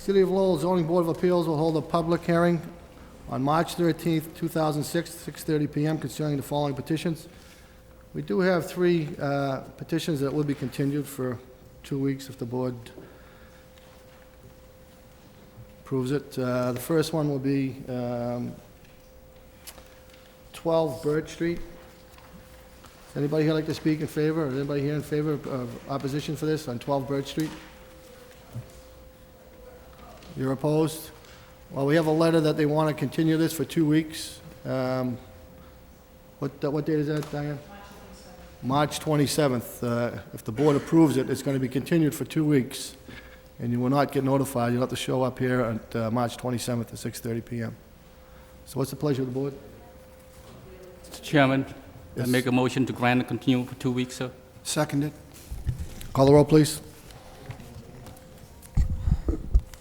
City of Lowell Zoning Board of Appeals will hold a public hearing on March 13th, 2006, 6:30 PM concerning the following petitions. We do have three petitions that will be continued for 2 weeks if the board approves it. The first one will be 12 Bird Street. Does anybody here like to speak in favor? Is anybody here in favor of opposition for this on 12 Bird Street? You're opposed? Well, we have a letter that they want to continue this for 2 weeks. What date is that, Diane? March 27th. If the board approves it, it's going to be continued for 2 weeks, and you will not get notified. You'll have to show up here at March 27th at 6:30 PM. So what's the pleasure of the board? Mr. Chairman, Yes. I make a motion to grant and continue for 2 weeks, sir. Seconded. Call the roll, please.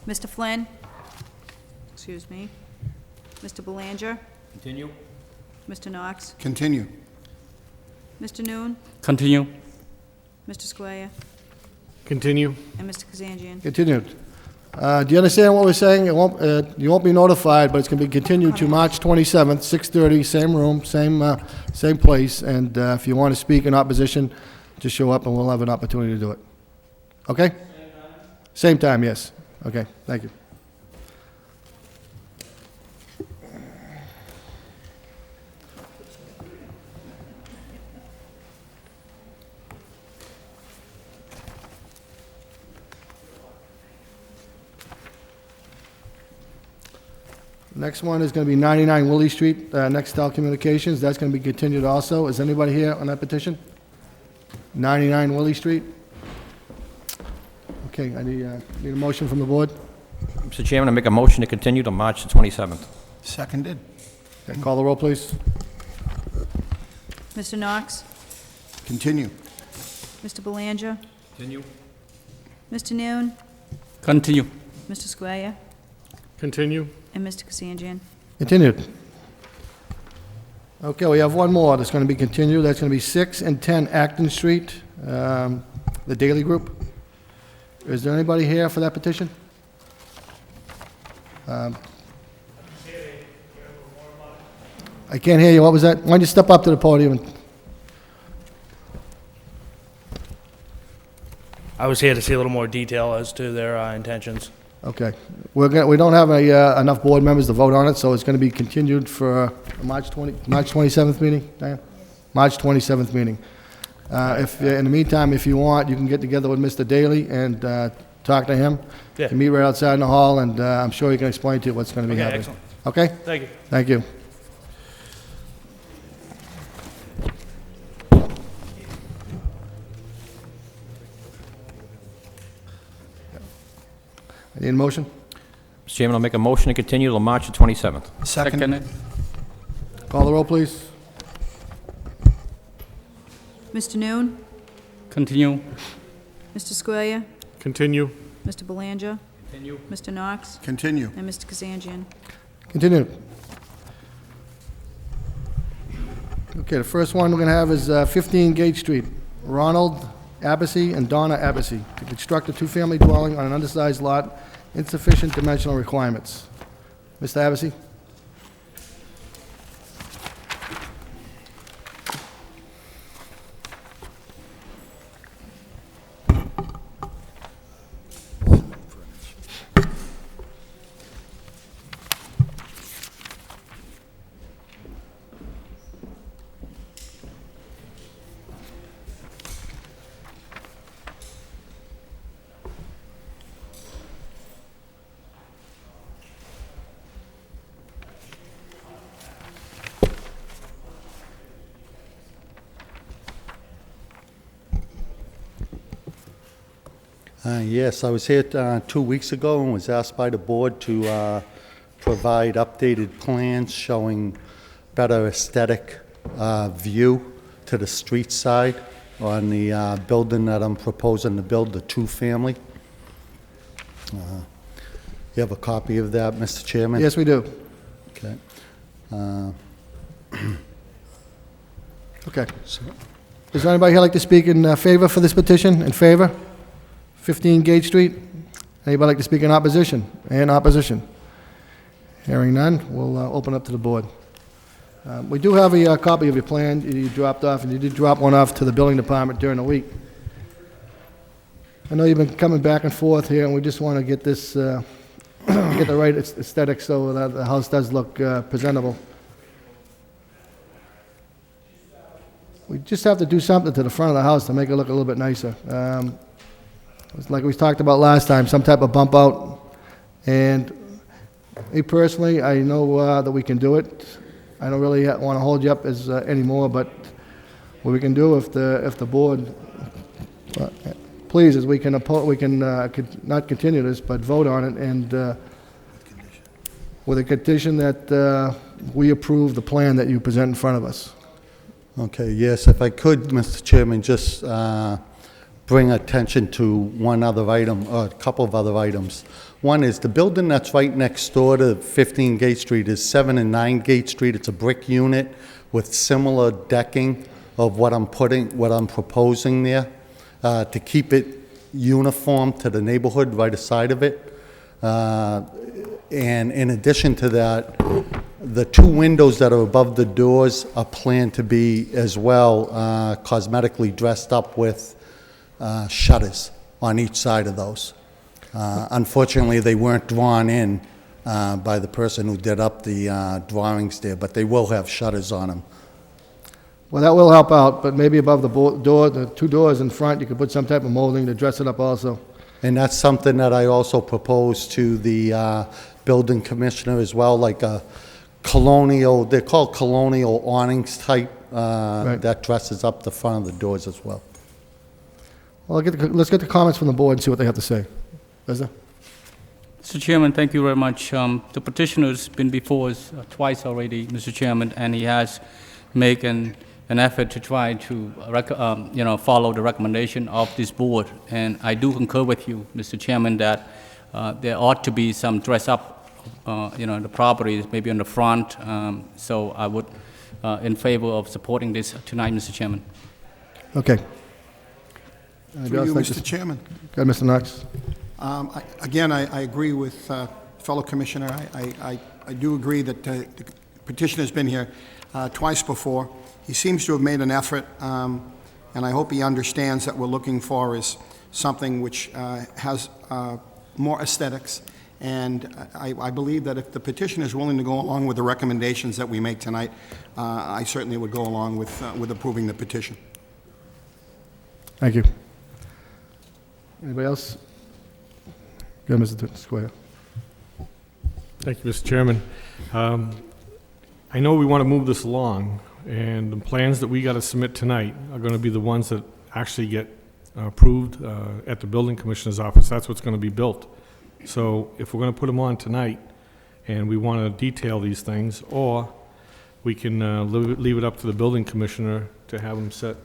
Mr. Flynn? Excuse me. Mr. Belanger? Continue. Mr. Knox? Continue. Mr. Noon? Continue. Mr. Squire? Continue. And Mr. Kazanjian? Continued. Do you understand what we're saying? It won't, you won't be notified, but it's going to be continued to March 27th, 6:30, same room, same place, and if you want to speak in opposition, just show up and we'll have an opportunity to do it. Okay? Same time, yes. Okay, thank you. Next one is going to be 99 Willie Street, Nextel Communications. That's going to be continued also. Is anybody here on that petition? 99 Willie Street? Okay, I need a motion from the board. Mr. Chairman, I make a motion to continue to March the 27th. Seconded. Okay, call the roll, please. Mr. Knox? Continue. Mr. Belanger? Continue. Mr. Noon? Continue. Mr. Squire? Continue. And Mr. Kazanjian? Continued. Okay, we have one more that's going to be continued. That's going to be 6 and 10 Acton Street, the Daily Group. Is there anybody here for that petition? I can't hear you. What was that? Why don't you step up to the podium? I was here to see a little more detail as to their intentions. Okay. We don't have enough board members to vote on it, so it's going to be continued for March 27th meeting, Diane? March 27th meeting. If in the meantime, if you want, you can get together with Mr. Daly and talk to him. Yeah. You can meet right outside in the hall, and I'm sure he can explain to you what's going to be Okay, happening. excellent. Okay? Thank you. Thank you. I need a motion? Mr. Chairman, I'll make a motion to continue till March the 27th. Seconded. Call the roll, please. Mr. Noon? Continue. Mr. Squire? Continue. Mr. Belanger? Continue. Mr. Knox? Continue. And Mr. Kazanjian? Continue. Okay, the first one we're going to have is 15 Gate Street. Ronald Abbasi and Donna Abbasi to construct a two-family dwelling on an undersized lot, insufficient dimensional requirements. Mr. Abbasi? Yes, I was here 2 weeks ago and was asked by the board to provide updated plans showing better aesthetic view to the street side on the building that I'm proposing to build, the two-family. You have a copy of that, Mr. Chairman? Yes, we do. Okay. Okay. Does anybody here like to speak in favor for this petition? In favor? 15 Gate Street? Anybody like to speak in opposition? In opposition? Hearing none, we'll open up to the board. We do have a copy of your plan you dropped off, and you did drop one off to the building department during the week. I know you've been coming back and forth here, and we just want to get this, get the right aesthetic so that the house does look presentable. We just have to do something to the front of the house to make it look a little bit nicer. It's like we talked about last time, some type of bump out. And me personally, I know that we can do it. I don't really want to hold you up anymore, but what we can do if the board pleases, we can not continue this, but vote on it, and with a condition that we approve the plan that you present in front of us. Okay, yes, if I could, Mr. Chairman, just bring attention to one other item, or a couple of other items. One is the building that's right next door to 15 Gate Street is 7 and 9 Gate Street. It's a brick unit with similar decking of what I'm proposing there to keep it uniform to the neighborhood right aside of it. And in addition to that, the 2 windows that are above the doors are planned to be as well cosmetically dressed up with shutters on each side of those. Unfortunately, they weren't drawn in by the person who did up the drawings there, but they will have shutters on them. Well, that will help out, but maybe above the door, the 2 doors in front, you could put some type of molding to dress it up also. And that's something that I also proposed to the building commissioner as well, like a colonial, they're called colonial awnings type, that dresses up the front of the doors as well. Well, let's get the comments from the board and see what they have to say. Reza? Mr. Chairman, thank you very much. The petitioner's been before us twice already, Mr. Chairman, and he has made an effort to try to follow the recommendation of this board. And I do concur with you, Mr. Chairman, that there ought to be some dress up, the properties, maybe on the front. So I would, in favor of supporting this tonight, Mr. Chairman. Okay. Through you, Mr. Chairman. Go ahead, Mr. Knox. Again, I agree with fellow Commissioner. I do agree that the petitioner's been here twice before. He seems to have made an effort, and I hope he understands that we're looking for is something which has more aesthetics. And I believe that if the petitioner is willing to go along with the recommendations that we make tonight, I certainly would go along with approving the petition. Thank you. Anybody else? Go ahead, Mr. Square. Thank you, Mr. Chairman. I know we want to move this along, and the plans that we got to submit tonight are going to be the ones that actually get approved at the building commissioner's office. That's what's going to be built. So if we're going to put them on tonight and we want to detail these things, or we can leave it up to the building commissioner to have them set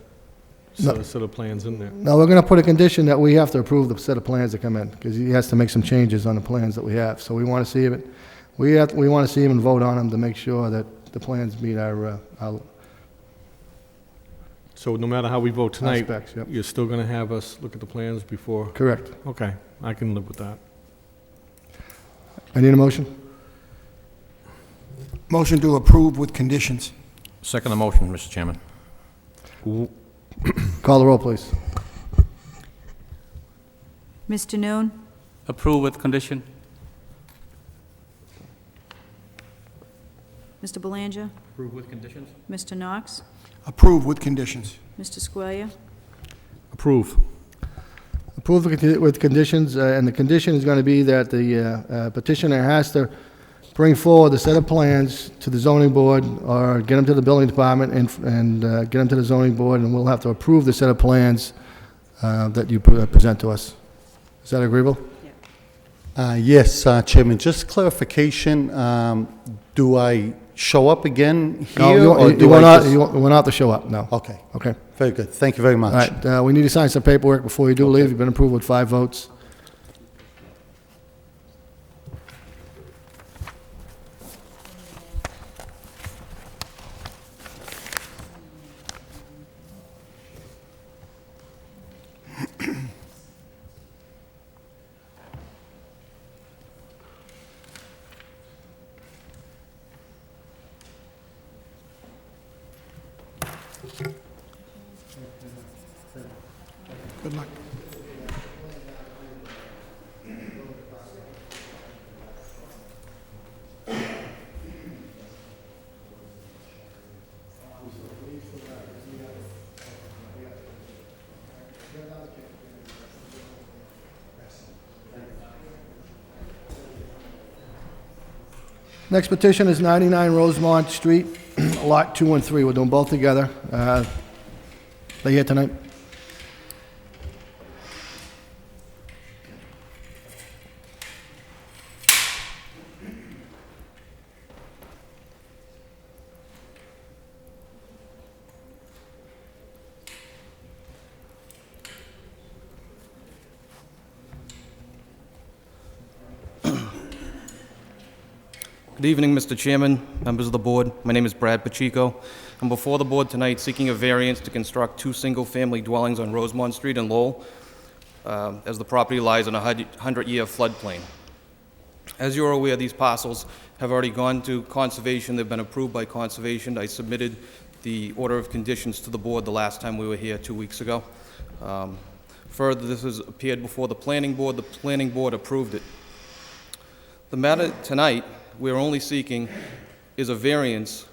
a set of plans in there. Now, we're going to put a condition that we have to approve the set of plans that come in, because he has to make some changes on the plans that we have. So we want to see it. We want to see him and vote on them to make sure that the plans meet our So no matter how we vote tonight, specs, yep. you're still going to have us look at the plans before? Correct. Okay, I can live with that. I need a motion. Motion to approve with conditions. Second the motion, Mr. Chairman. Call the roll, please. Mr. Noon? Approve with condition. Mr. Belanger? Approve with conditions. Mr. Knox? Approve with conditions. Mr. Squalia? Approve. Approve with conditions, and the condition is going to be that the petitioner has to bring forward a set of plans to the zoning board, or get them to the building department and get them to the zoning board, and we'll have to approve the set of plans that you present to us. Is that agreeable? Yes, Chairman, just clarification, do I show up again here? No, or you do will I not, just- you will not have to show up, no. Okay, Okay. very good. Thank you very much. All right, we need to sign some paperwork before you do leave. You've been approved with 5 votes. Good luck. Next petition is 99 Rosemont Street, Lot 2 and 3. We're doing both together. They here tonight? Good evening, Mr. Chairman, members of the board. My name is Brad Pacheco. I'm before the board tonight seeking a variance to construct 2 single-family dwellings on Rosemont Street in Lowell, as the property lies in a 100-year floodplain. As you are aware, these parcels have already gone to conservation. They've been approved by conservation. I submitted the order of conditions to the board the last time we were here 2 weeks ago. Further, this has appeared before the planning board. The planning board approved it. The matter tonight we're only seeking is a variance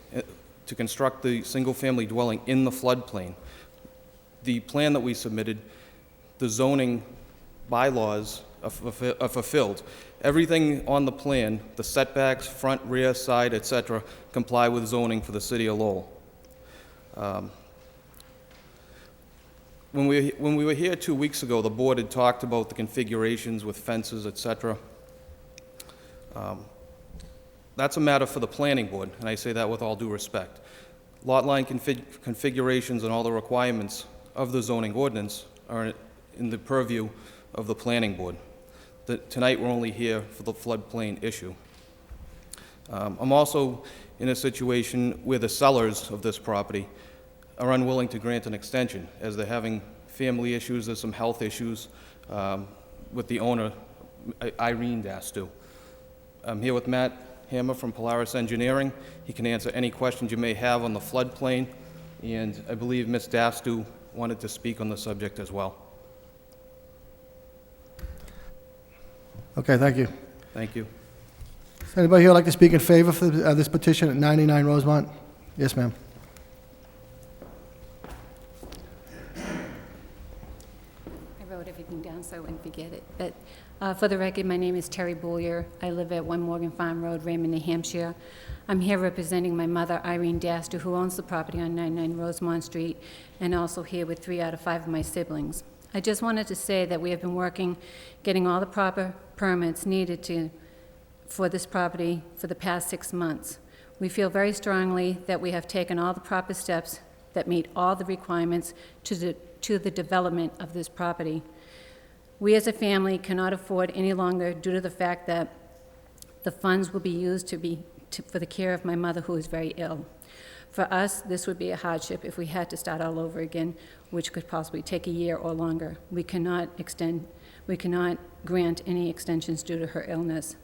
to construct the single-family dwelling in the floodplain. The plan that we submitted, the zoning bylaws are fulfilled. Everything on the plan, the setbacks, front, rear, side, etc., comply with zoning for the city of Lowell. When we were here 2 weeks ago, the board had talked about the configurations with fences, etc. That's a matter for the planning board, and I say that with all due respect. Lot line configurations and all the requirements of the zoning ordinance are in the purview of the planning board. Tonight we're only here for the floodplain issue. I'm also in a situation where the sellers of this property are unwilling to grant an extension, as they're having family issues. There's some health issues with the owner, Irene Dastu. I'm here with Matt Hammer from Polaris Engineering. He can answer any questions you may have on the floodplain, and I believe Ms. Dastu wanted to speak on the subject as well. Okay, thank you. Thank you. Does anybody here like to speak in favor for this petition at 99 Rosemont? Yes, ma'am. I wrote everything down so I wouldn't forget it. But for the record, my name is Terry Boulier. I live at 1 Morgan Farm Road, Raymond, New Hampshire. I'm here representing my mother, Irene Daster, who owns the property on 99 Rosemont Street, and also here with 3 out of 5 of my siblings. I just wanted to say that we have been working, getting all the proper permits needed for this property for the past 6 months. We feel very strongly that we have taken all the proper steps that meet all the requirements to the development of this property. We as a family cannot afford any longer due to the fact that the funds will be used for the care of my mother, who is very ill. For us, this would be a hardship if we had to start all over again, which could possibly take a year or longer. We cannot grant any extensions due to her illness.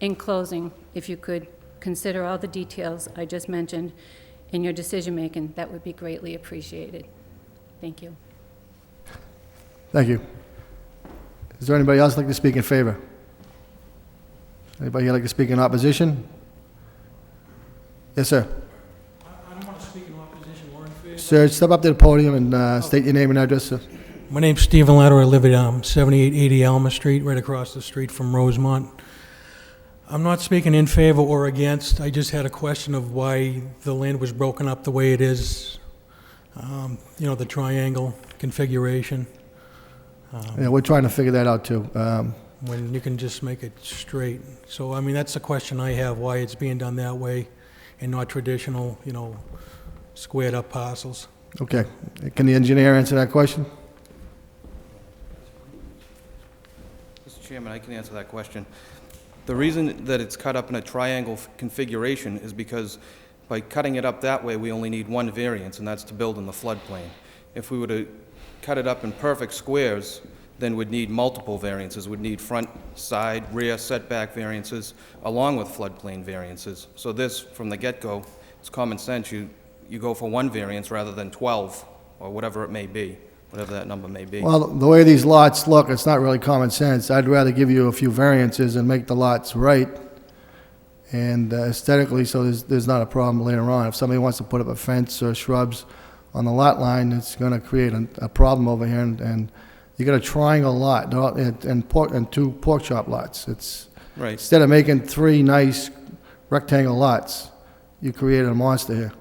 In closing, if you could consider all the details I just mentioned in your decision-making, that would be greatly appreciated. Thank you. Thank you. Is there anybody else like to speak in favor? Anybody here like to speak in opposition? Yes, sir. I don't want to speak in opposition or in favor. Sir, step up to the podium and state your name and address, sir. My name's Stephen Latter. I live at 7880 Alma Street, right across the street from Rosemont. I'm not speaking in favor or against. I just had a question of why the land was broken up the way it is. You know, the triangle configuration. Yeah, we're trying to figure that out, too. When you can just make it straight. So, I mean, that's the question I have, why it's being done that way and not traditional, you know, squared up parcels. Okay. Can the engineer answer that question? Mr. Chairman, I can answer that question. The reason that it's cut up in a triangle configuration is because by cutting it up that way, we only need one variance, and that's to build in the floodplain. If we were to cut it up in perfect squares, then we'd need multiple variances. We'd need front, side, rear setback variances, along with floodplain variances. So this, from the get-go, it's common sense. You go for one variance rather than 12, or whatever it may be. whatever that number may be. Well, the way these lots look, it's not really common sense. I'd rather give you a few variances and make the lots right and aesthetically, so there's not a problem later on. If somebody wants to put up a fence or shrubs on the lot line, it's going to create a problem over here, and you got a triangle lot and two pork chop lots. It's Right. instead of making 3 nice rectangle lots, you created a monster here.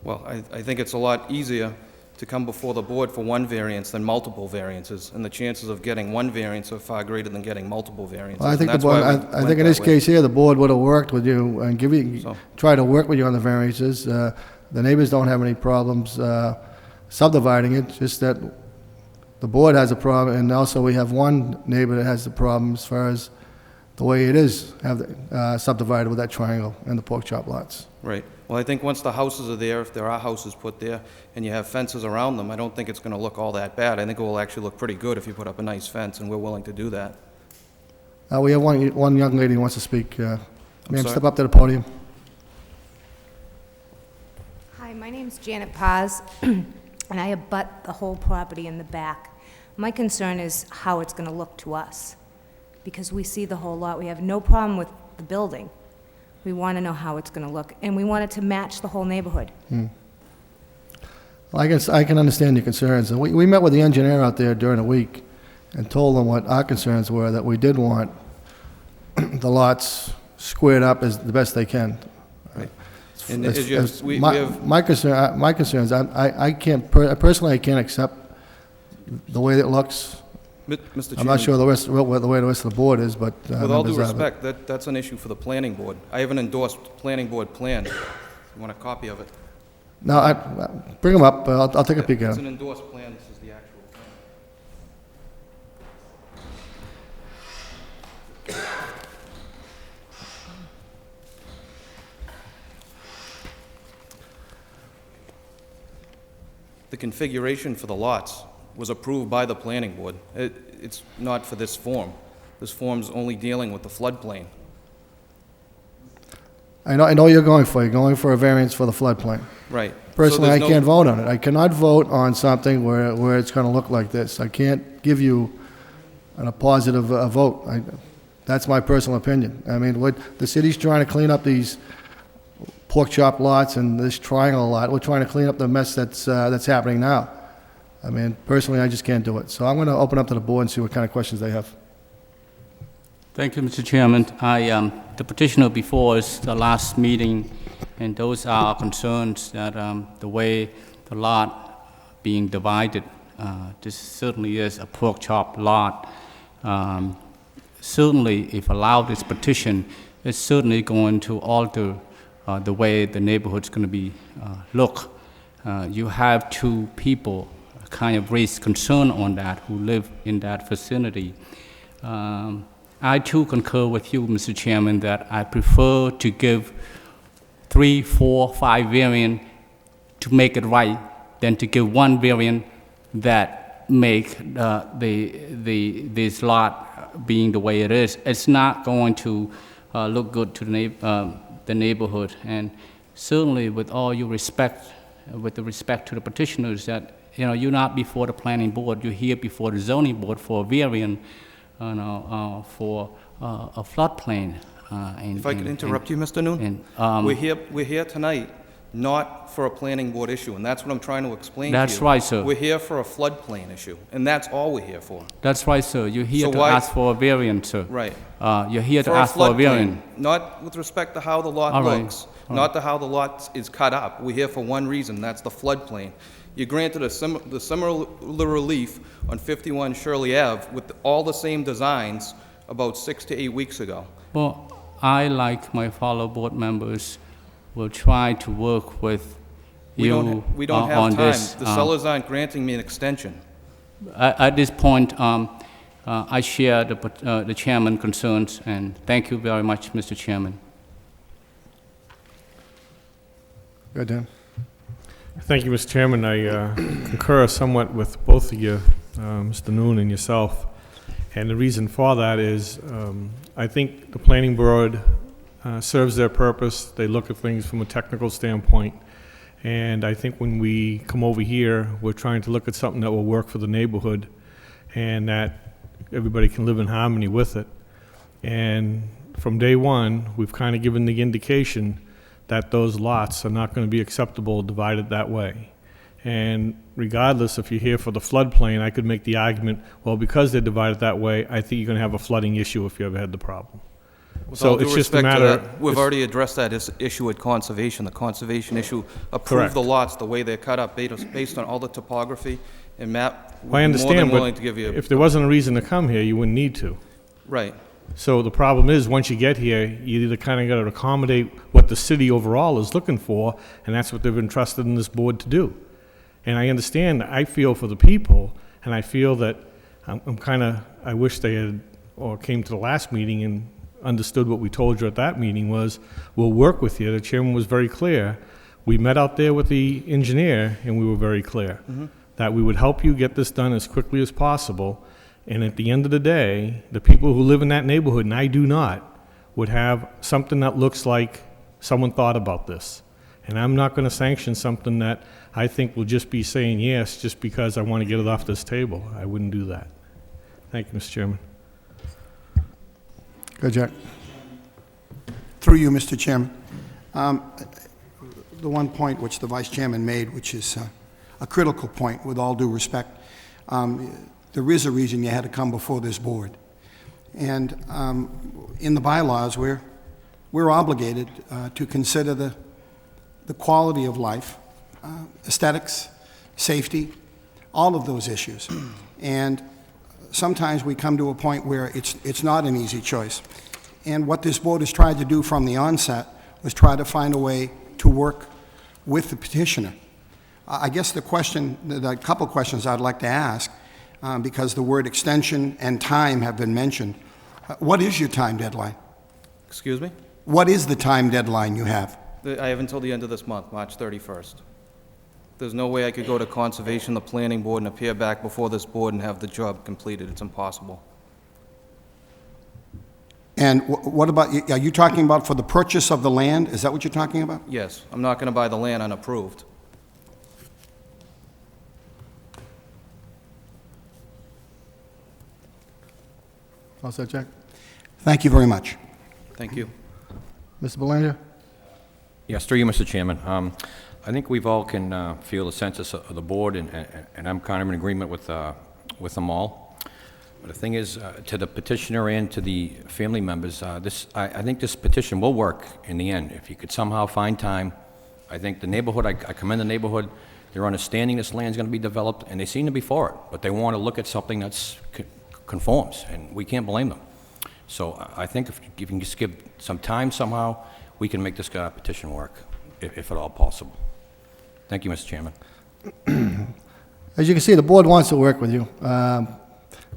Well, I think it's a lot easier to come before the board for one variance than multiple variances, and the chances of getting one variance are far greater than getting multiple variances. Well, I think and the that's board, why we I went think in that this way. case here, the board would have worked with you and So- try to work with you on the variances. The neighbors don't have any problems subdividing it, just that the board has a problem, and also we have one neighbor that has the problem as far as the way it is subdivided with that triangle and the pork chop lots. Right. Well, I think once the houses are there, if there are houses put there, and you have fences around them, I don't think it's going to look all that bad. I think it will actually look pretty good if you put up a nice fence, and we're willing to do that. We have one young lady who wants to speak. Ma'am, sorry? step up to the podium. Hi, my name's Janet Paz, and I abut the whole property in the back. My concern is how it's going to look to us, because we see the whole lot. We have no problem with the building. We want to know how it's going to look, and we want it to match the whole neighborhood. Well, I can understand your concerns. And we met with the engineer out there during the week and told them what our concerns were, that we did want the lots squared up as the best they can. Right. And as you- we have- My concerns, I can't, personally, I can't accept the way it looks. Mr. I'm Chairman, not sure the way the rest of the board is, but. with all due members of it. respect, that's an issue for the planning board. I have an endorsed planning board plan. You want a copy of it? No, bring them up, I'll take a peek at It's them. an endorsed plan. This is the actual plan. The configuration for the lots was approved by the planning board. It's not for this form. This form's only dealing with the floodplain. I know you're going for a variance for the floodplain. Right. Personally, So I there's can't no- vote on it. I cannot vote on something where it's gonna look like this. I can't give you a positive vote. That's my personal opinion. I mean, the city's trying to clean up these pork chop lots and this triangle lot. We're trying to clean up the mess that's happening now. I mean, personally, I just can't do it. So I'm gonna open up to the board and see what kind of questions they have. Thank you, Mr. Chairman. The petitioner before us, the last meeting, and those are our concerns that the way the lot being divided, this certainly is a pork chop lot. Certainly, if allowed this petition, it's certainly going to alter the way the neighborhood's going to be look. You have two people kind of raise concern on that who live in that vicinity. I too concur with you, Mr. Chairman, that I prefer to give 3, 4, 5 variant to make it right than to give one variant that make this lot being the way it is. It's not going to look good to the neighborhood. And certainly, with all your respect, with the respect to the petitioners, that you're not before the planning board, you're here before the zoning board for a variant. For a floodplain. If I could interrupt you, Mr. Noon? We're here tonight not for a planning board issue, and that's what I'm trying to explain to you. That's right, sir. We're here for a floodplain issue, and that's all we're here for. That's right, sir. You're here So to why- ask for a variant, sir. Right. You're here to For ask for a floodplain, variant. not with respect to how the lot All right. looks, not to how the lot is cut up. We're here for one reason, that's the floodplain. You granted the similar relief on 51 Shirley Ave with all the same designs about 6 to 8 weeks ago. Well, I, like my fellow board members, will try to work with We you don't on have time. this. The sellers aren't granting me an extension. At this point, I share the chairman's concerns, and thank you very much, Mr. Chairman. Good, Dan. Thank you, Mr. Chairman. I concur somewhat with both of you, Mr. Noon and yourself. And the reason for that is I think the planning board serves their purpose. They look at things from a technical standpoint. And I think when we come over here, we're trying to look at something that will work for the neighborhood and that everybody can live in harmony with it. And from day one, we've kind of given the indication that those lots are not going to be acceptable divided that way. And regardless, if you're here for the floodplain, I could make the argument, well, because they're divided that way, I think you're going to have a flooding issue if you ever had the problem. With So all due it's just a respect to matter. that, we've already addressed that issue at conservation. The conservation issue approved Correct. the lots the way they're cut up based on all the topography, and Matt would I be more understand, than willing but to give you. if there wasn't a reason to come here, you wouldn't need to. Right. So the problem is, once you get here, you either kind of got to accommodate what the city overall is looking for, and that's what they've entrusted in this board to do. And I understand, I feel for the people, and I feel that I wish they had, or came to the last meeting and understood what we told you at that meeting was, we'll work with you. The chairman was very clear. We met out there with the engineer, and we were very clear that we would help you get this done as quickly as possible. And at the end of the day, the people who live in that neighborhood, and I do not, would have something that looks like someone thought about this. And I'm not going to sanction something that I think will just be saying yes just because I want to get it off this table. I wouldn't do that. Thank you, Mr. Chairman. Go, Jack. Through you, Mr. Chairman. The one point which the Vice Chairman made, which is a critical point, with all due respect, there is a reason you had to come before this board. And in the bylaws, we're obligated to consider the quality of life, aesthetics, safety, all of those issues. And sometimes we come to a point where it's not an easy choice. And what this board has tried to do from the onset was try to find a way to work with the petitioner. I guess a couple questions I'd like to ask, because the word extension and time have been mentioned. What is your time deadline? Excuse me? What is the time deadline you have? I have until the end of this month, March 31st. There's no way I could go to conservation, the planning board, and appear back before this board and have the job completed. It's impossible. And what about, are you talking about for the purchase of the land? Is that what you're talking about? Yes, I'm not going to buy the land unapproved. All set, Jack? Thank you very much. Thank you. Mr. Belanger? Yes, through you, Mr. Chairman. I think we've all can feel the census of the board, and I'm kind of in agreement with them all. But the thing is, to the petitioner and to the family members, I think this petition will work in the end. If you could somehow find time, I think the neighborhood, I commend the neighborhood, they're understanding this land's going to be developed, and they seem to be for it, but they want to look at something that's conforms, and we can't blame them. So I think if you can just give some time somehow, we can make this petition work, if at all possible. Thank you, Mr. Chairman. As you can see, the board wants to work with you.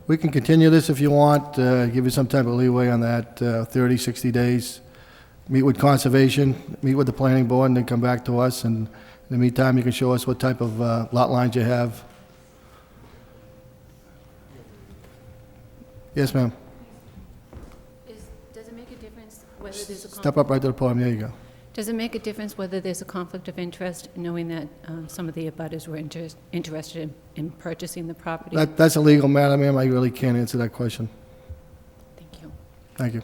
We can continue this if you want, give you some type of leeway on that, 30, 60 days. Meet with conservation, meet with the planning board, and then come back to us. And in the meantime, you can show us what type of lot lines you have. Yes, ma'am. Does it make a difference whether there's a Step up right to the podium. There you go. Does it make a difference whether there's a conflict of interest, knowing that some of the abutters were interested in purchasing the property? That's a legal matter, ma'am. I really can't answer that question. Thank you. Thank you.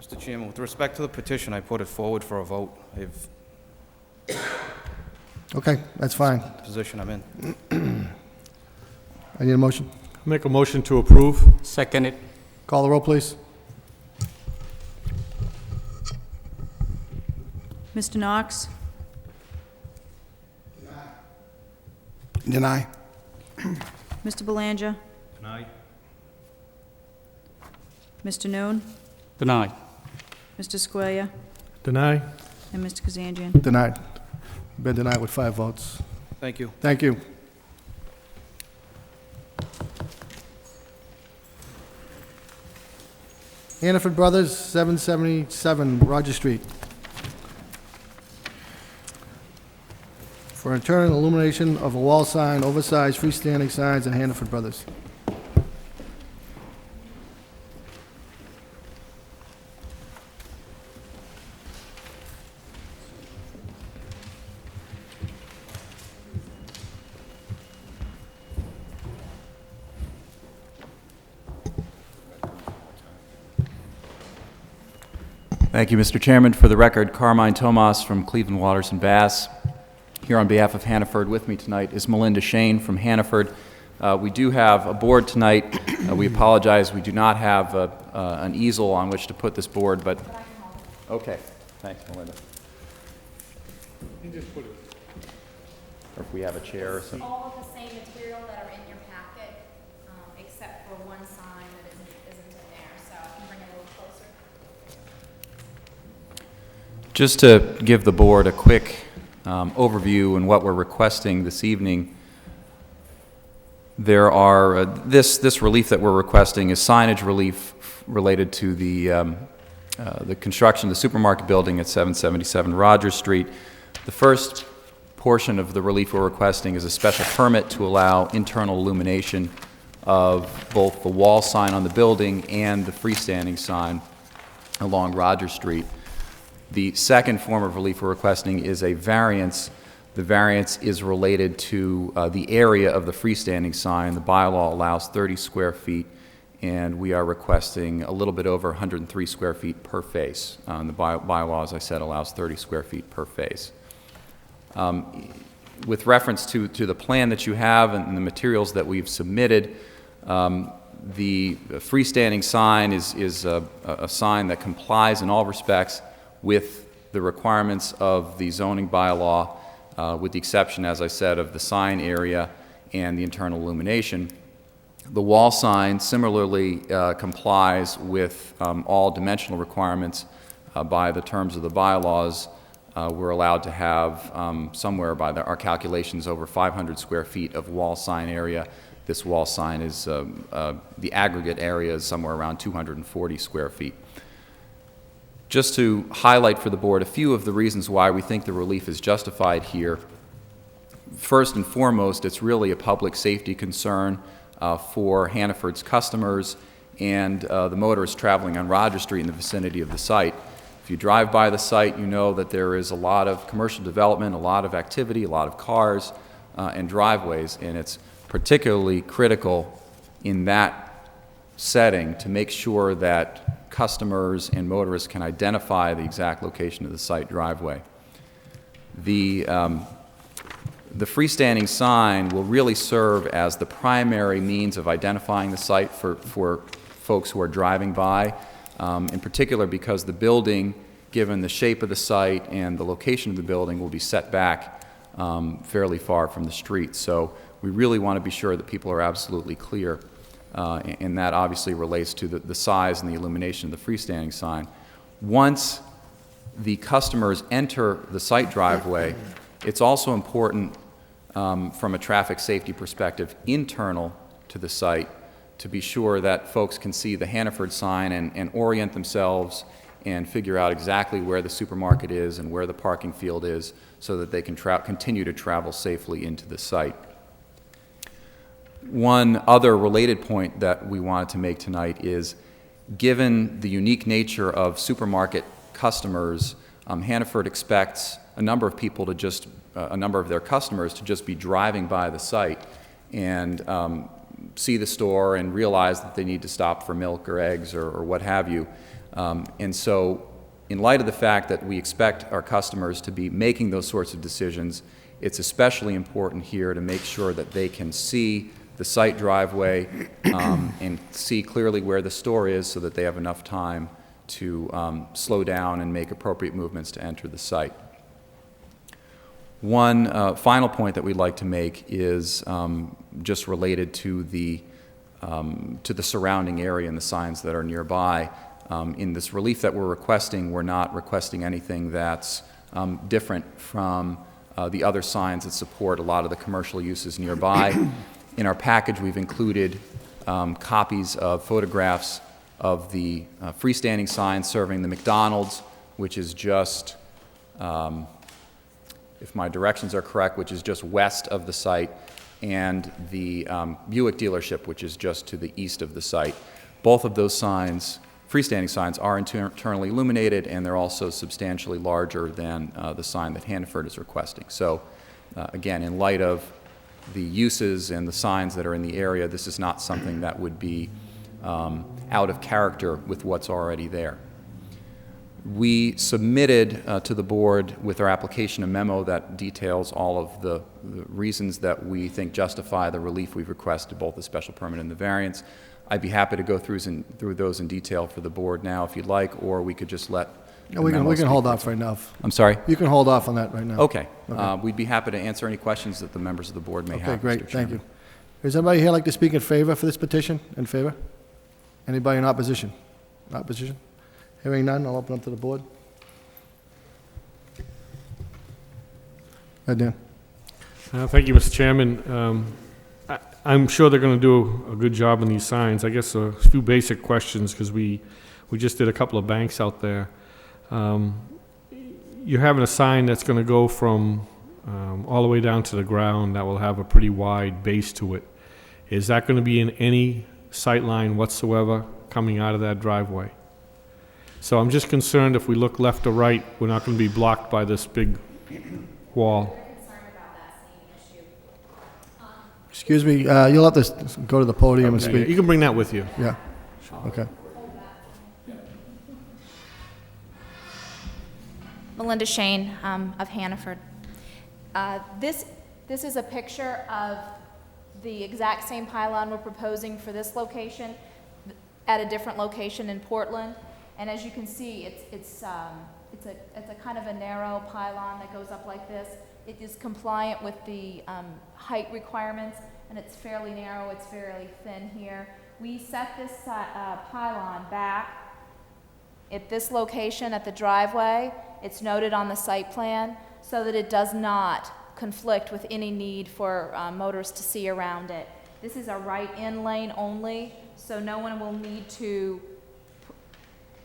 Mr. Chairman, with respect to the petition, I put it forward for a vote. Okay, that's fine. The position I'm in. I need a motion. Make a motion to approve. Second it. Call the roll, please. Mr. Knox? Deny. Mr. Belanger? Denied. Mr. Noon? Denied. Mr. Squalia? Deny. And Mr. Kazanjian? Denied. Been denied with 5 votes. Thank you. Thank you. Hannaford Brothers, 777 Roger Street. For internal illumination of a wall sign, oversized freestanding signs in Hannaford Brothers. Thank you, Mr. Chairman. For the record, Carmine Tomas from Cleveland Waters and Bass. Here on behalf of Hannaford, with me tonight is Melinda Shane from Hannaford. We do have a board tonight. We apologize, we do not have an easel on which to put this board, but... Okay, thanks, Melinda. Or if we have a chair or something. All of the same material that are in your packet, except for one sign that isn't in there, so I can bring it a little closer. Just to give the board a quick overview and what we're requesting this evening, there are, this relief that we're requesting is signage relief related to the construction of the supermarket building at 777 Rogers Street. The first portion of the relief we're requesting is a special permit to allow internal illumination of both the wall sign on the building and the freestanding sign along Rogers Street. The second form of relief we're requesting is a variance. The variance is related to the area of the freestanding sign. The bylaw allows 30 square feet, and we are requesting a little bit over 103 square feet per face. The bylaw, as I said, allows 30 square feet per face. With reference to the plan that you have and the materials that we've submitted, the freestanding sign is a sign that complies in all respects with the requirements of the zoning bylaw, with the exception, as I said, of the sign area and the internal illumination. The wall sign similarly complies with all dimensional requirements by the terms of the bylaws. We're allowed to have somewhere by our calculations over 500 square feet of wall sign area. This wall sign is, the aggregate area is somewhere around 240 square feet. Just to highlight for the board a few of the reasons why we think the relief is justified here. First and foremost, it's really a public safety concern for Hannaford's customers and the motorists traveling on Rogers Street in the vicinity of the site. If you drive by the site, you know that there is a lot of commercial development, a lot of activity, a lot of cars and driveways, and it's particularly critical in that setting to make sure that customers and motorists can identify the exact location of the site driveway. The freestanding sign will really serve as the primary means of identifying the site for folks who are driving by, in particular because the building, given the shape of the site and the location of the building, will be set back fairly far from the street. So we really want to be sure that people are absolutely clear. And that obviously relates to the size and the illumination of the freestanding sign. Once the customers enter the site driveway, it's also important from a traffic safety perspective internal to the site to be sure that folks can see the Hannaford sign and orient themselves and figure out exactly where the supermarket is and where the parking field is so that they can continue to travel safely into the site. One other related point that we wanted to make tonight is, given the unique nature of supermarket customers, Hannaford expects a number of people to just, a number of their customers to just be driving by the site and see the store and realize that they need to stop for milk or eggs or what have you. And so, in light of the fact that we expect our customers to be making those sorts of decisions, it's especially important here to make sure that they can see the site driveway and see clearly where the store is so that they have enough time to slow down and make appropriate movements to enter the site. One final point that we'd like to make is just related to the surrounding area and the signs that are nearby. In this relief that we're requesting, we're not requesting anything that's different from the other signs that support a lot of the commercial uses nearby. In our package, we've included copies of photographs of the freestanding sign serving the McDonald's, which is just, if my directions are correct, which is just west of the site, and the Buick dealership, which is just to the east of the site. Both of those signs, freestanding signs, are internally illuminated, and they're also substantially larger than the sign that Hannaford is requesting. So, again, in light of the uses and the signs that are in the area, this is not something that would be out of character with what's already there. We submitted to the board with our application a memo that details all of the reasons that we think justify the relief we've requested, both the special permit and the variance. I'd be happy to go through those in detail for the board now if you'd like, or we could just let the We memo can speak hold for off itself. right now. I'm sorry? You can hold off on that right now. Okay. We'd be happy to answer any questions that the members of the board may have, Okay, great, Mr. thank Chairman. you. Does anybody here like to speak in favor for this petition? In favor? Anybody in opposition? Opposition? Hearing none, I'll open up to the board. Dan. Thank you, Mr. Chairman. I'm sure they're going to do a good job on these signs. I guess a few basic questions, because we just did a couple of banks out there. You're having a sign that's going to go from all the way down to the ground that will have a pretty wide base to it. Is that going to be in any sight line whatsoever coming out of that driveway? So I'm just concerned if we look left or right, we're not going to be blocked by this big wall. Excuse me, you'll have to go to the podium and You speak. can bring that with you. Yeah, okay. Melinda Shane of Hannaford. This is a picture of the exact same pylon we're proposing for this location at a different location in Portland. And as you can see, it's a kind of a narrow pylon that goes up like this. It is compliant with the height requirements, and it's fairly narrow. It's fairly thin here. We set this pylon back at this location at the driveway. It's noted on the site plan so that it does not conflict with any need for motorists to see around it. This is a right-in lane only, so no one will need to,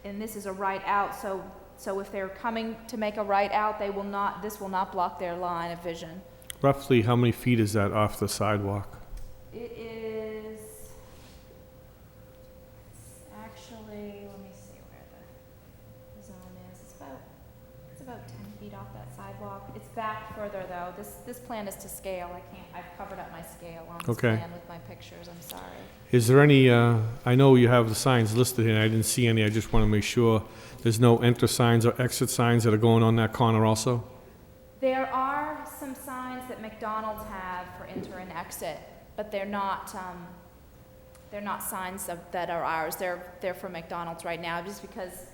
and this is a right-out, so if they're coming to make a right-out, they will not, this will not block their line of vision. Roughly how many feet is that off the sidewalk? It is actually, let me see where the zone is. It's about 10 feet off that sidewalk. It's back further though. This plan is to scale. I've covered up my scale on this plan with my pictures. I'm sorry. Is there any, I know you have the signs listed here, I didn't see any, I just want to make sure there's no enter signs or exit signs that are going on that corner also? There are some signs that McDonald's have for enter and exit, but they're not signs that are ours. They're for McDonald's right now, just because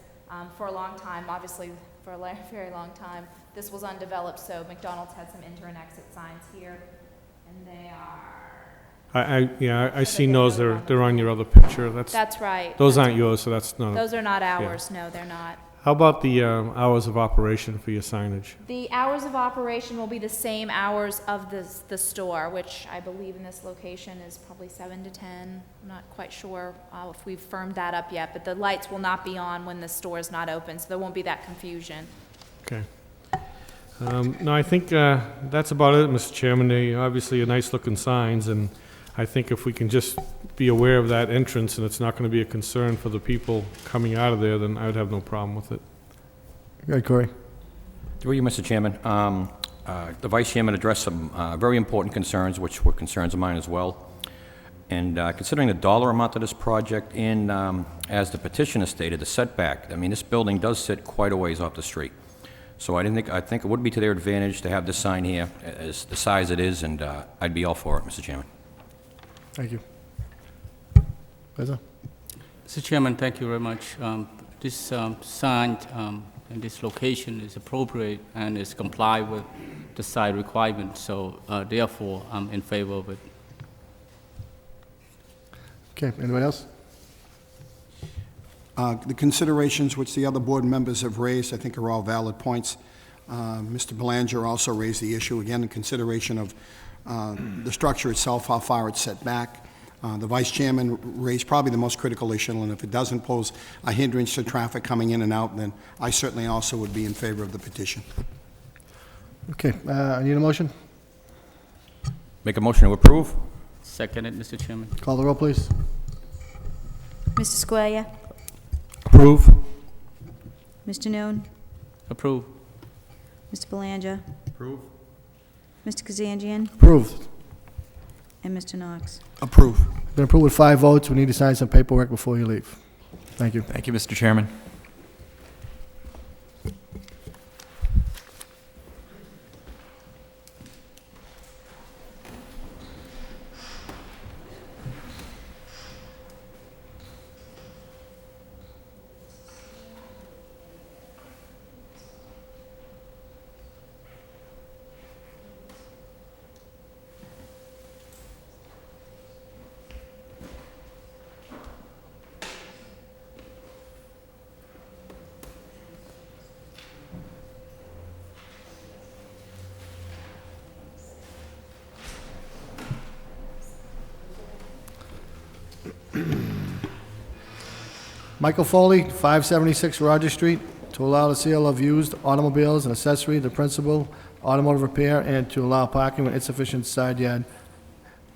for a long time, obviously for a very long time, this was undeveloped, so McDonald's had some enter and exit signs here, and they are... I seen those, they're on your other picture, That's right. Those aren't yours, so that's not... Those are not ours, no, they're not. How about the hours of operation for your signage? The hours of operation will be the same hours of the store, which I believe in this location is probably 7 to 10. I'm not quite sure if we've firmed that up yet, but the lights will not be on when the store is not open, so there won't be that confusion. Okay. No, I think that's about it, Mr. Chairman. They obviously are nice-looking signs, and I think if we can just be aware of that entrance and it's not going to be a concern for the people coming out of there, then I would have no problem with it. Good, Corey. Through you, Mr. Chairman. The Vice Chairman addressed some very important concerns, which were concerns of mine as well. And considering the dollar amount of this project and, as the petitioner stated, the setback, I mean, this building does sit quite a ways off the street. So I think it would be to their advantage to have this sign here as the size it is, and I'd be all for it, Mr. Chairman. Thank you. Reza? Mr. Chairman, thank you very much. This sign in this location is appropriate and is comply with the site requirement, so therefore I'm in favor of it. Okay, anyone else? The considerations which the other board members have raised, I think, are all valid points. Mr. Belanger also raised the issue, again, in consideration of the structure itself, how far it's set back. The Vice Chairman raised probably the most critical issue, and if it doesn't pose a hindrance to traffic coming in and out, then I certainly also would be in favor of the petition. Okay, I need a motion. Make a motion to approve? Second it, Mr. Chairman. Call the roll, please. Mr. Squalia? Approve? Mr. Noon? Approve. Mr. Belanger? Approve. Mr. Kazanjian? Approved. And Mr. Knox? Approve. Been approved with 5 votes. We need to sign some paperwork before you leave. Thank you. Thank you, Mr. Chairman. Michael Foley, 576 Roger Street, to allow the sale of used automobiles and accessory to principal automotive repair and to allow parking with insufficient side yard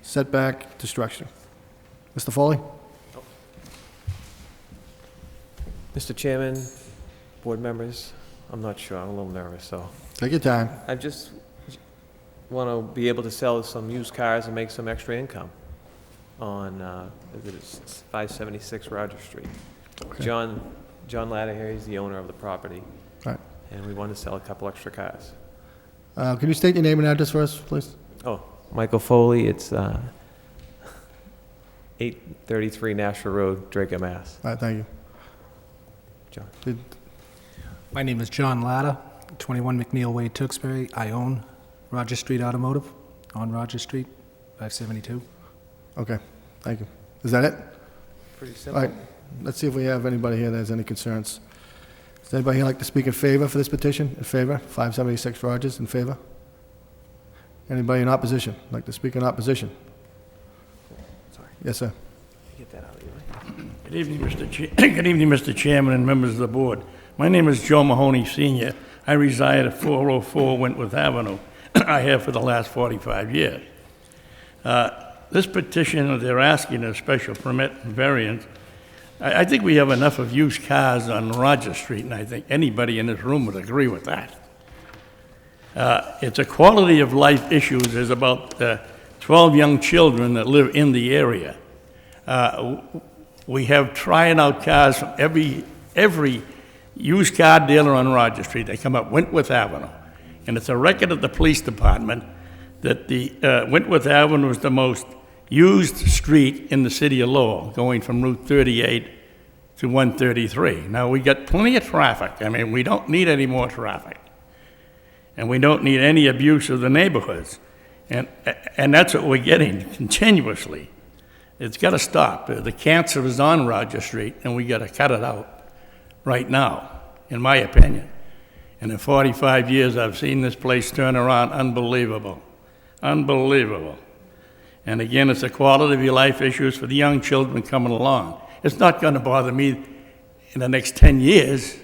setback to structure. Mr. Foley? Mr. Chairman, board members, I'm not sure, I'm a little nervous, so. Take your time. I just want to be able to sell some used cars and make some extra income on, it's 576 Roger Street. Okay. John Latta here, he's the owner of the property, Right. and we want to sell a couple extra cars. Can you state your name and address for us, please? Oh, Michael Foley, it's 833 Nashua Road, Draco, Mass. All right, thank you. John. My name is John Latta, 21 McNeil Way, Tewksbury. I own Roger Street Automotive on Roger Street, 572. Okay, thank you. Is that it? Pretty All simple. right, let's see if we have anybody here that has any concerns. Does anybody here like to speak in favor for this petition? In favor? 576 Rogers, in favor? Anybody in opposition? Like to speak in opposition? Sorry. Yes, sir. Get that out of your way. Good evening, Good evening, Mr. Chairman and members of the board. My name is Joe Mahoney, Sr. I reside at 404 Wentworth Avenue. I have for the last 45 years. This petition, they're asking a special permit and variance. I think we have enough of used cars on Roger Street, and I think anybody in this room would agree with that. It's a quality of life issue. There's about 12 young children that live in the area. We have trying out cars from every used car dealer on Roger Street. They come up Wentworth Avenue. And it's a record of the police department that the Wentworth Avenue is the most used street in the city of Lowell, going from Route 38 to 133. Now, we got plenty of traffic. I mean, we don't need any more traffic. And we don't need any abuse of the neighborhoods. And that's what we're getting continuously. It's got to stop. The cancer is on Roger Street, and we got to cut it out right now, in my opinion. And in 45 years, I've seen this place turn around. Unbelievable. Unbelievable. And again, it's a quality of your life issues for the young children coming along. It's not going to bother me in the next 10 years,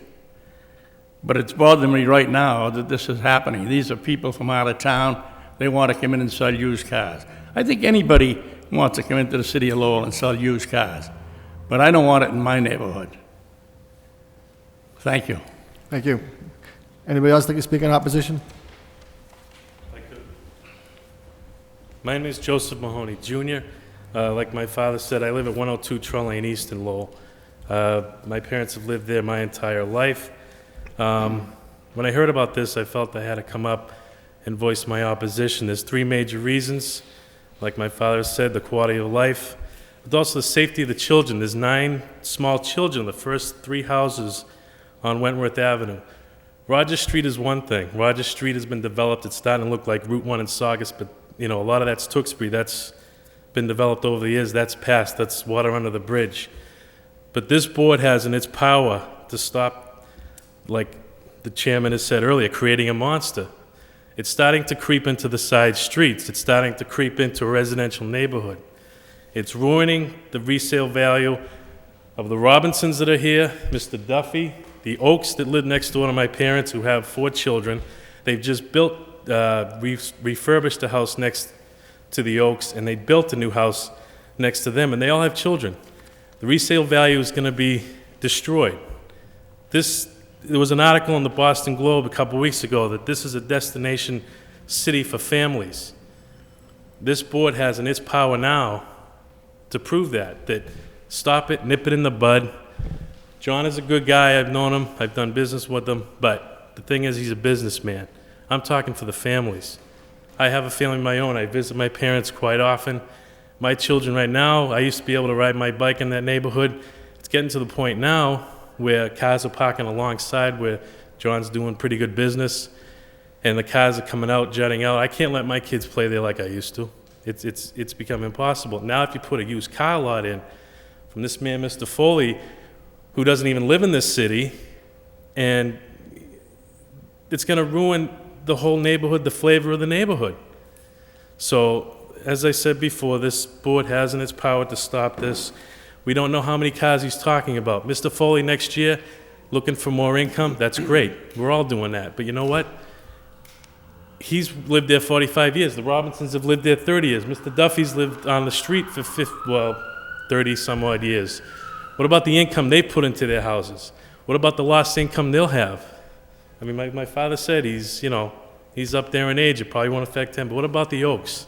but it's bothering me right now that this is happening. These are people from out of town. They want to come in and sell used cars. I think anybody wants to come into the city of Lowell and sell used cars, but I don't want it in my neighborhood. Thank you. Thank you. Anybody else like to speak in opposition? My name is Joseph Mahoney, Jr. Like my father said, I live at 102 Troll Lane East in Lowell. My parents have lived there my entire life. When I heard about this, I felt I had to come up and voice my opposition. There's three major reasons. Like my father said, the quality of life, but also the safety of the children. There's 9 small children, the first 3 houses on Wentworth Avenue. Roger Street is one thing. Roger Street has been developed. It's starting to look like Route 1 in Saugus, but you know, a lot of that's Tewksbury. That's been developed over the years. That's passed. That's water under the bridge. But this board has in its power to stop, like the chairman has said earlier, creating a monster. It's starting to creep into the side streets. It's starting to creep into a residential neighborhood. It's ruining the resale value of the Robinsons that are here, Mr. Duffy, the Oaks that live next door to my parents who have 4 children. They've just built, refurbished a house next to the Oaks, and they built a new house next to them, and they all have children. The resale value is going to be destroyed. There was an article in the Boston Globe a couple weeks ago that this is a destination city for families. This board has in its power now to prove that stop it, nip it in the bud. John is a good guy. I've known him. I've done business with him. But the thing is, he's a businessman. I'm talking for the families. I have a family of my own. I visit my parents quite often. My children right now, I used to be able to ride my bike in that neighborhood. It's getting to the point now where cars are parking alongside where John's doing pretty good business, and the cars are coming out, jutting out. I can't let my kids play there like I used to. It's become impossible. Now if you put a used car lot in from this man, Mr. Foley, who doesn't even live in this city, and it's going to ruin the whole neighborhood, the flavor of the neighborhood. So, as I said before, this board has in its power to stop this. We don't know how many cars he's talking about. Mr. Foley next year, looking for more income, that's great. We're all doing that. But you know what? He's lived there 45 years. The Robinsons have lived there 30 years. Mr. Duffy's lived on the street for 30 some odd years. What about the income they put into their houses? What about the lost income they'll have? I mean, my father said he's up there in age. It probably won't affect him. But what about the Oaks?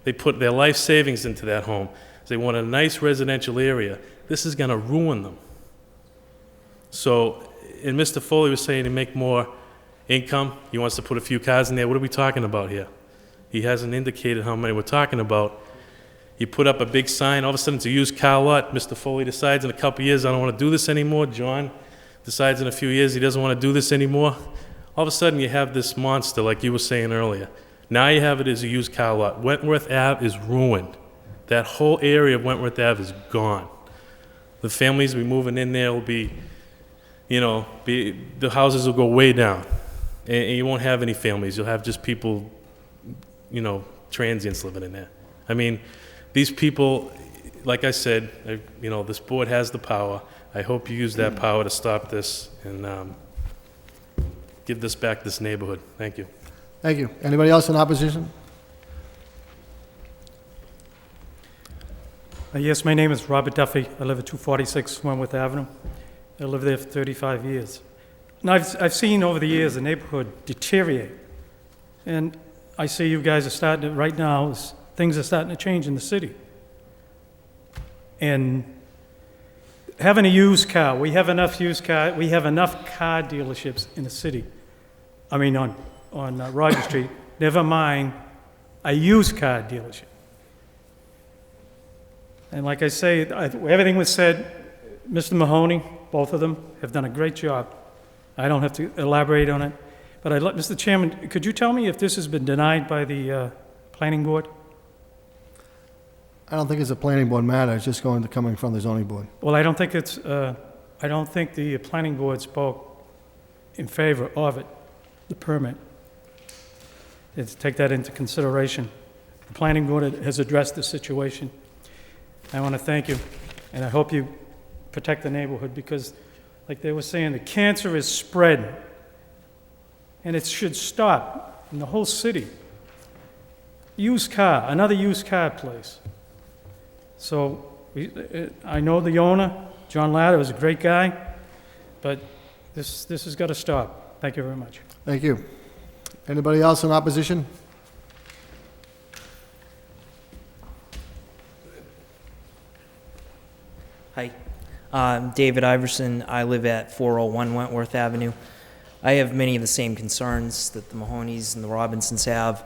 They put their life savings into that home. They want a nice residential area. This is going to ruin them. So, and Mr. Foley was saying to make more income. He wants to put a few cars in there. What are we talking about here? He hasn't indicated how many we're talking about. You put up a big sign, all of a sudden it's a used car lot. Mr. Foley decides in a couple of years, I don't want to do this anymore. John decides in a few years he doesn't want to do this anymore. All of a sudden you have this monster like you were saying earlier. Now you have it as a used car lot. Wentworth Ave is ruined. That whole area of Wentworth Ave is gone. The families will be moving in there will be, the houses will go way down. And you won't have any families. You'll have just people, transients living in there. I mean, these people, like I said, this board has the power. I hope you use that power to stop this and give this back to this neighborhood. Thank you. Thank you. Anybody else in opposition? Yes, my name is Robert Duffy. I live at 246 Wentworth Avenue. I lived there for 35 years. And I've seen over the years the neighborhood deteriorate. And I see you guys are starting to, right now, things are starting to change in the city. And having a used car, we have enough car dealerships in the city. I mean, on Roger Street, never mind a used car dealership. And like I say, everything was said. Mr. Mahoney, both of them, have done a great job. I don't have to elaborate on it. But Mr. Chairman, could you tell me if this has been denied by the planning board? I don't think it's a planning board matter. It's just coming from the zoning board. Well, I don't think the planning board spoke in favor of it, the permit. Let's take that into consideration. The planning board has addressed the situation. I want to thank you, and I hope you protect the neighborhood because, like they were saying, the cancer is spread, and it should stop in the whole city. Another used car place. So I know the owner, John Latta, was a great guy, but this has got to stop. Thank you very much. Thank you. Anybody else in opposition? Hi, I'm David Iverson. I live at 401 Wentworth Avenue. I have many of the same concerns that the Mahoneys and the Robinsons have.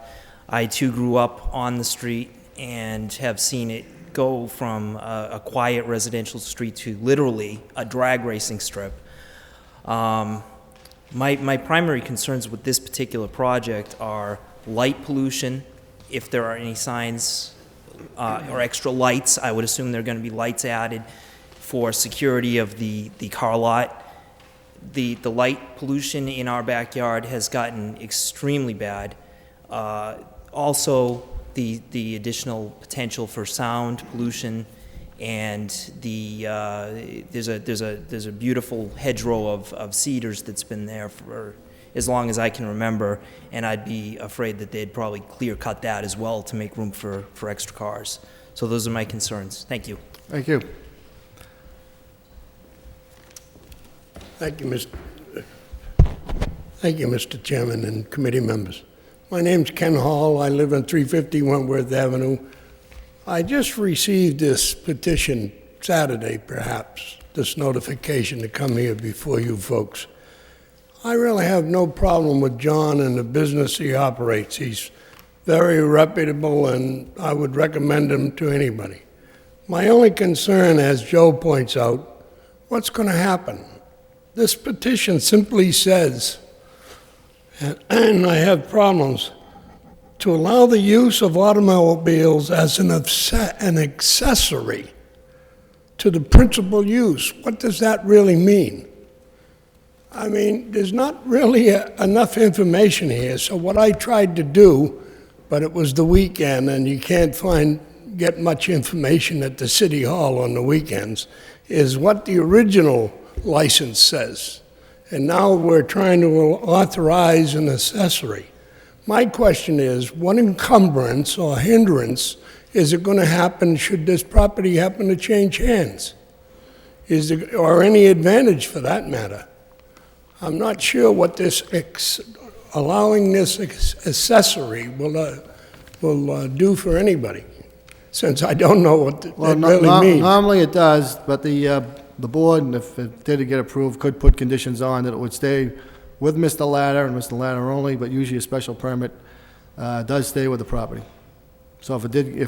I too grew up on the street and have seen it go from a quiet residential street to literally a drag racing strip. My primary concerns with this particular project are light pollution, if there are any signs or extra lights. I would assume there are going to be lights added for security of the car lot. The light pollution in our backyard has gotten extremely bad. Also, the additional potential for sound pollution, and there's a beautiful hedgerow of cedars that's been there for as long as I can remember, and I'd be afraid that they'd probably clear cut that as well to make room for extra cars. So those are my concerns. Thank you. Thank you. Thank you, Mr. Chairman and committee members. My name's Ken Hall. I live on 350 Wentworth Avenue. I just received this petition Saturday, perhaps, this notification to come here before you folks. I really have no problem with John and the business he operates. He's very reputable, and I would recommend him to anybody. My only concern, as Joe points out, what's going to happen? This petition simply says, and I have problems, to allow the use of automobiles as an accessory to the principal use. What does that really mean? I mean, there's not really enough information here, so what I tried to do, but it was the weekend and you can't find get much information at the city hall on the weekends, is what the original license says. And now we're trying to authorize an accessory. My question is, what encumbrance or hindrance is it going to happen should this property happen to change hands? Is there, or any advantage for that matter? I'm not sure what this, allowing this accessory will do for anybody, since I don't know what that really means. Normally it does, but the board, if it did get approved, could put conditions on that it would stay with Mr. Latter and Mr. Latter only, but usually a special permit does stay with the property. So if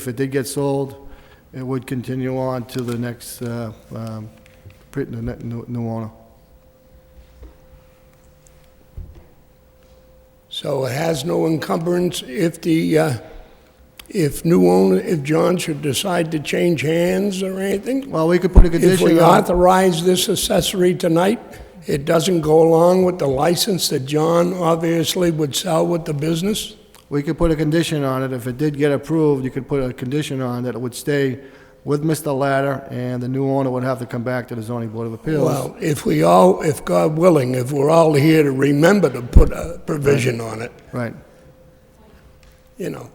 it did get sold, it would continue on to the next new owner. So it has no encumbrance if if John should decide to change hands or anything? Well, we could put a condition If we on- authorize this accessory tonight, it doesn't go along with the license that John obviously would sell with the business? We could put a condition on it. If it did get approved, you could put a condition on that it would stay with Mr. Latter, and the new owner would have to come back to the zoning board of appeals. Well, if God willing, if we're all here to remember to put a provision on it, Right. you know,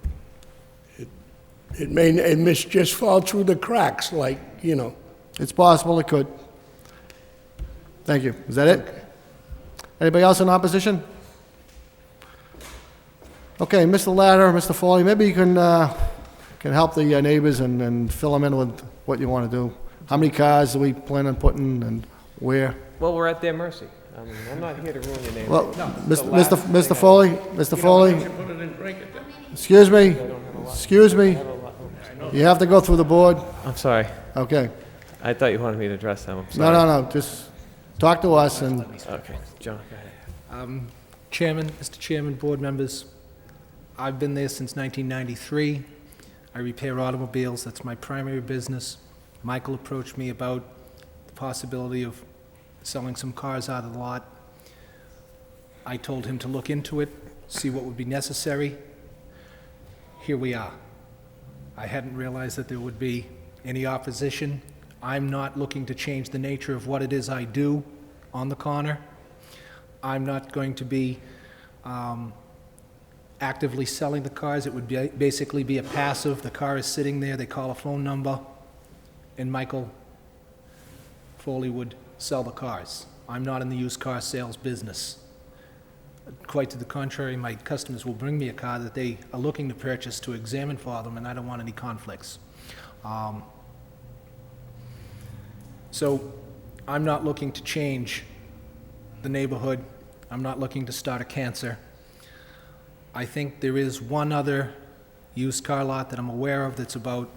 it may just fall through the cracks, like, you know. It's possible it could. Thank you. Is that it? Anybody else in opposition? Okay, Mr. Latter, Mr. Foley, maybe you can help the neighbors and fill them in with what you want to do. How many cars do we plan on putting and where? Well, we're at their mercy. I mean, I'm not here to ruin your name. Well, Mr. Foley, Mr. Foley, Put it in, break it then. excuse me. You have to go through the board. I'm sorry. Okay. I thought you wanted me to address them. I'm sorry. No, just talk to us and, Okay, John, go ahead. Chairman, Mr. Chairman, board members, I've been there since 1993. I repair automobiles. That's my primary business. Michael approached me about the possibility of selling some cars out of the lot. I told him to look into it, see what would be necessary. Here we are. I hadn't realized that there would be any opposition. I'm not looking to change the nature of what it is I do on the corner. I'm not going to be actively selling the cars. It would basically be a passive. The car is sitting there, they call a phone number, and Michael Foley would sell the cars. I'm not in the used car sales business. Quite to the contrary, my customers will bring me a car that they are looking to purchase to examine for them, and I don't want any conflicts. So I'm not looking to change the neighborhood. I'm not looking to start a cancer. I think there is one other used car lot that I'm aware of that's about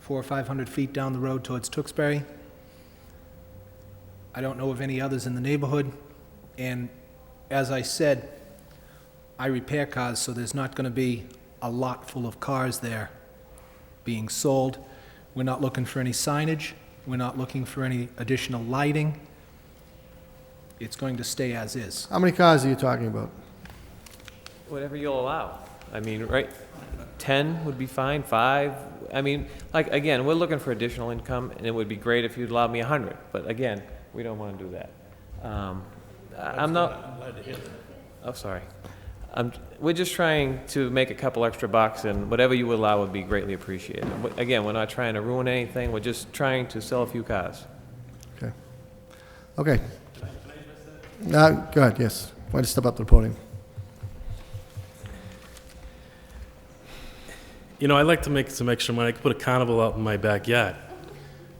400 or 500 feet down the road towards Tewksbury. I don't know of any others in the neighborhood, and as I said, I repair cars, so there's not going to be a lot full of cars there being sold. We're not looking for any signage. We're not looking for any additional lighting. It's going to stay as is. how many cars are you talking about? Whatever you'll allow. I mean, right, 10 would be fine, 5. I mean, like, again, we're looking for additional income, and it would be great if you'd allow me 100. But again, we don't want to do that. I'm not... Oh, sorry. We're just trying to make a couple extra bucks, and whatever you allow would be greatly appreciated. Again, we're not trying to ruin anything. We're just trying to sell a few cars. Okay. Go ahead, yes. Why don't you step up to the podium? You know, I'd like to make some extra money. I could put a carnival out in my backyard.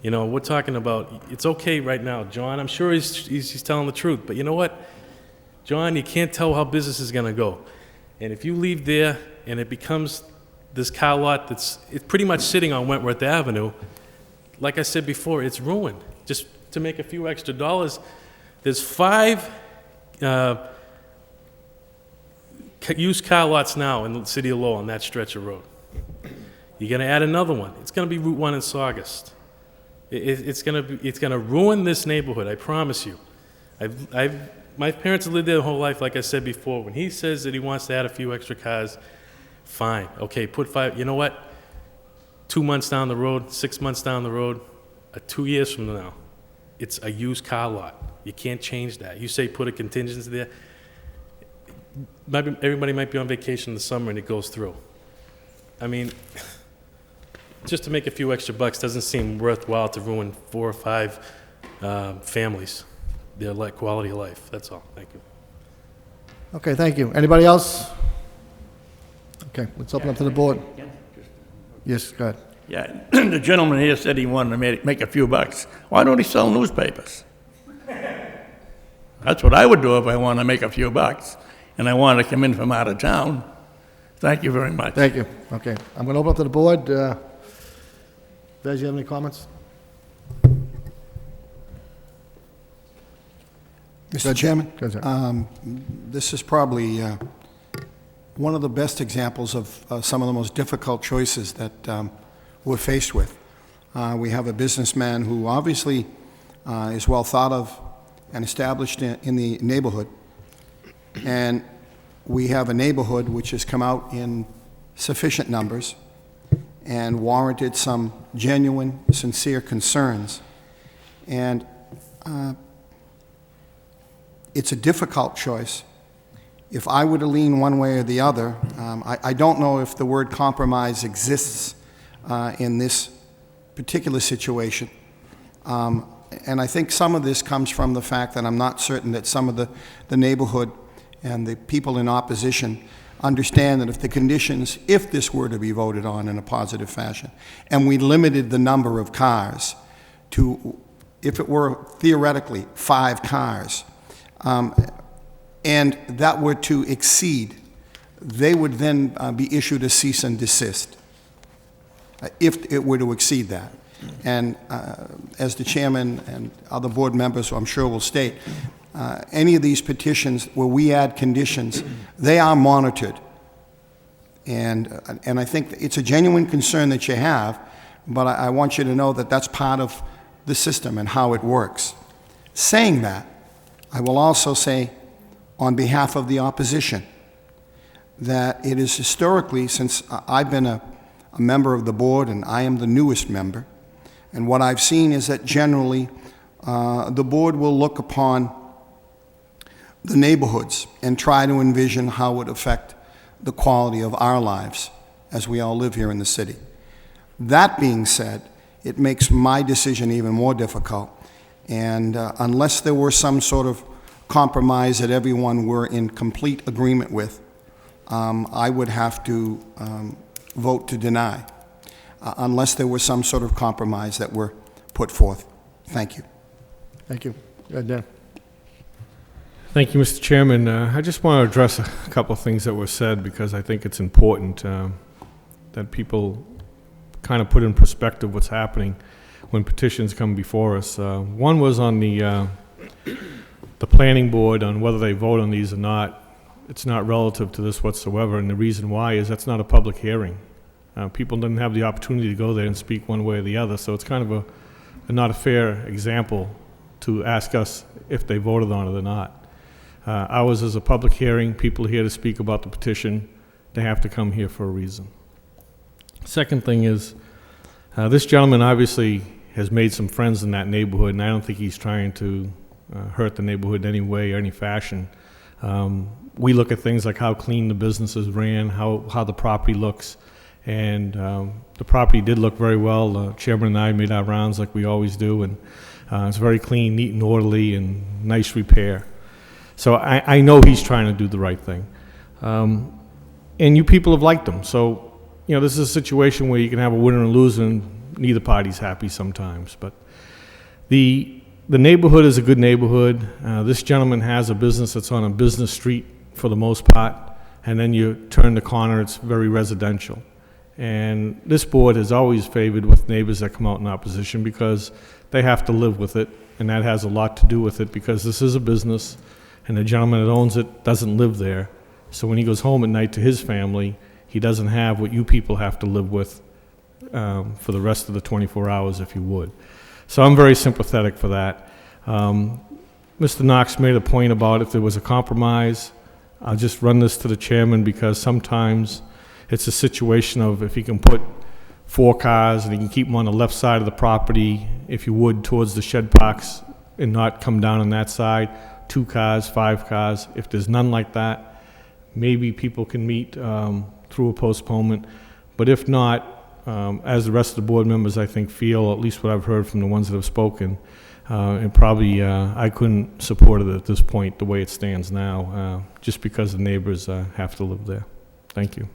You know, we're talking about, it's okay right now, John. I'm sure he's telling the truth. But you know what? John, you can't tell how business is going to go. And if you leave there and it becomes this car lot it's pretty much sitting on Wentworth Avenue, like I said before, it's ruined. Just to make a few extra dollars, there's 5 used car lots now in the city of Lowell on that stretch of road. You're going to add another one. It's going to be Route 1 in Saugus. It's going to ruin this neighborhood, I promise you. My parents have lived there their whole life, like I said before. When he says that he wants to add a few extra cars, fine. Okay, put 5. You know what? 2 months down the road, 6 months down the road, 2 years from now, it's a used car lot. You can't change that. You say put a contingency there, everybody might be on vacation in the summer and it goes through. I mean, just to make a few extra bucks doesn't seem worthwhile to ruin 4 or 5 families, their quality of life. That's all. Thank you. Okay, thank you. Anybody else? Okay, let's open up to the board. Yes, go ahead. Yeah, the gentleman here said he wanted to make a few bucks. Why don't he sell newspapers? That's what I would do if I wanted to make a few bucks, and I wanted to come in from out of town. Thank you very much. Thank you. Okay, I'm going to open up to the board. Vez, you have any comments? Mr. Chairman, Go ahead, sir. this is probably one of the best examples of some of the most difficult choices that we're faced with. We have a businessman who obviously is well thought of and established in the neighborhood, and we have a neighborhood which has come out in sufficient numbers and warranted some genuine, sincere concerns. And it's a difficult choice. If I were to lean one way or the other, I don't know if the word compromise exists in this particular situation. And I think some of this comes from the fact that I'm not certain that some of the neighborhood and the people in opposition understand that if the conditions, if this were to be voted on in a positive fashion, and we limited the number of cars to, if it were theoretically 5 cars, and that were to exceed, they would then be issued a cease and desist if it were to exceed that. And as the chairman and other board members, I'm sure, will state, any of these petitions where we add conditions, they are monitored. And I think it's a genuine concern that you have, but I want you to know that that's part of the system and how it works. Saying that, I will also say, on behalf of the opposition, that it is historically, since I've been a member of the board and I am the newest member, and what I've seen is that generally the board will look upon the neighborhoods and try to envision how it would affect the quality of our lives as we all live here in the city. That being said, it makes my decision even more difficult, and unless there were some sort of compromise that everyone were in complete agreement with, I would have to vote to deny, unless there was some sort of compromise that were put forth. Thank you. Thank you. Go ahead, Dan. Thank you, Mr. Chairman. I just want to address a couple of things that were said because I think it's important that people kind of put in perspective what's happening when petitions come before us. One was on the planning board on whether they vote on these or not. It's not relative to this whatsoever, and the reason why is that's not a public hearing. People didn't have the opportunity to go there and speak one way or the other, so it's kind of not a fair example to ask us if they voted on it or not. Ours is a public hearing. People are here to speak about the petition. They have to come here for a reason. Second thing is, this gentleman obviously has made some friends in that neighborhood, and I don't think he's trying to hurt the neighborhood in any way or any fashion. We look at things like how clean the businesses ran, how the property looks, and the property did look very well. The chairman and I made our rounds like we always do, and it's very clean, neat and orderly, and nice repair. So I know he's trying to do the right thing. And you people have liked him. So, you know, this is a situation where you can have a winner and loser, and neither party's happy sometimes. But the neighborhood is a good neighborhood. This gentleman has a business that's on a business street for the most part, and then you turn the corner, it's very residential. And this board has always favored with neighbors that come out in opposition because they have to live with it, and that has a lot to do with it because this is a business, and the gentleman that owns it doesn't live there. So when he goes home at night to his family, he doesn't have what you people have to live with for the rest of the 24 hours if you would. So I'm very sympathetic for that. Mr. Knox made a point about if there was a compromise. I'll just run this to the chairman because sometimes it's a situation of if he can put 4 cars, and you can keep them on the left side of the property, if you would, towards the shed parks, and not come down on that side. 2 cars, 5 cars. If there's none like that, maybe people can meet through a postponement. But if not, as the rest of the board members, I think, feel, at least what I've heard from the ones that have spoken, and probably I couldn't support it at this point the way it stands now, just because the neighbors have to live there. Thank you.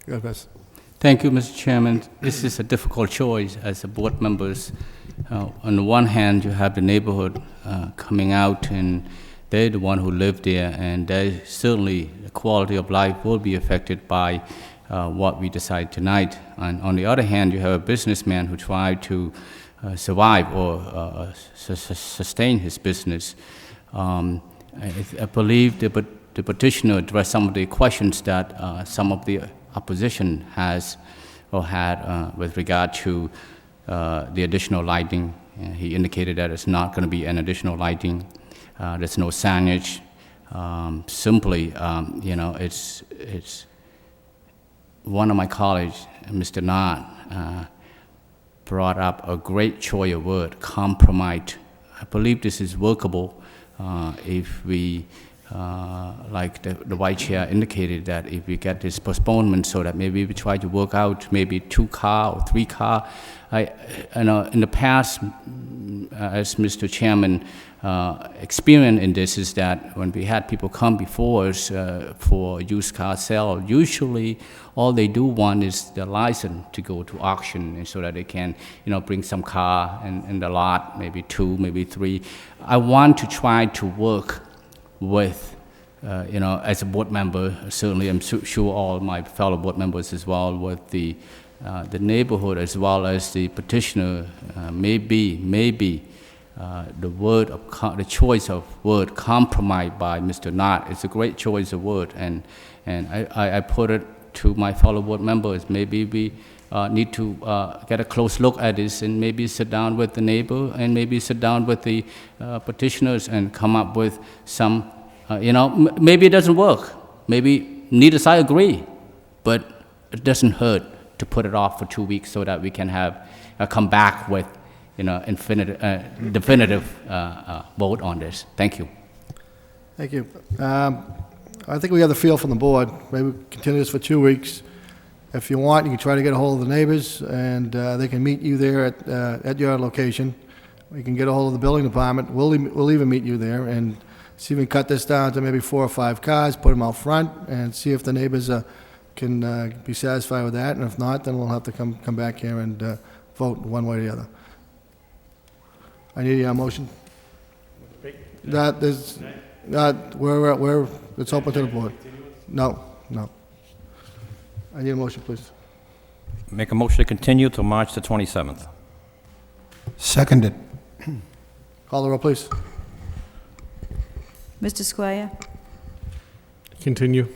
Go ahead. Thank you, Mr. Chairman. This is a difficult choice as the board members. On the one hand, you have the neighborhood coming out, and they're the one who live there, and they certainly the quality of life will be affected by what we decide tonight. And on the other hand, you have a businessman who tried to survive or sustain his business. I believe the petitioner addressed some of the questions that some of the opposition has or had with regard to the additional lighting. He indicated that it's not going to be an additional lighting. There's no signage. Simply, you know, it's one of my colleagues, Mr. Knott, brought up a great choice of word, compromise. I believe this is workable if we, like the Vice Chair indicated, that if we get this postponement so that maybe we try to work out maybe 2 car or 3 car. I know in the past, as Mr. Chairman, experience in this is that when we had people come before us for used car sale, usually all they do want is the license to go to auction, and so that they can, you know, bring some car in the lot, maybe 2, maybe 3. I want to try to work with, you know, as a board member, certainly I'm sure all my fellow board members as well, with the neighborhood as well as the petitioner, maybe the choice of word compromise by Mr. Knott is a great choice of word, and I put it to my fellow board members. Maybe we need to get a close look at this, and maybe sit down with the neighbor, and maybe sit down with the petitioners and come up with some, you know, maybe it doesn't work. Maybe neither side agree, but it doesn't hurt to put it off for 2 weeks so that we can have come back with, you know, definitive vote on this. Thank you. Thank you. I think we have the feel from the board. Maybe we continue this for 2 weeks. If you want, you can try to get a hold of the neighbors, and they can meet you there at your location. You can get a hold of the building department. We'll even meet you there and see if we can cut this down to maybe 4 or 5 cars, put them out front, and see if the neighbors can be satisfied with that. And if not, then we'll have to come back here and vote one way or the other. I need a motion. That is not where it's open to the board. No. I need a motion, please. Make a motion to continue till March the 27th. Seconded. Call the roll, please. Mr. Squire? Continue.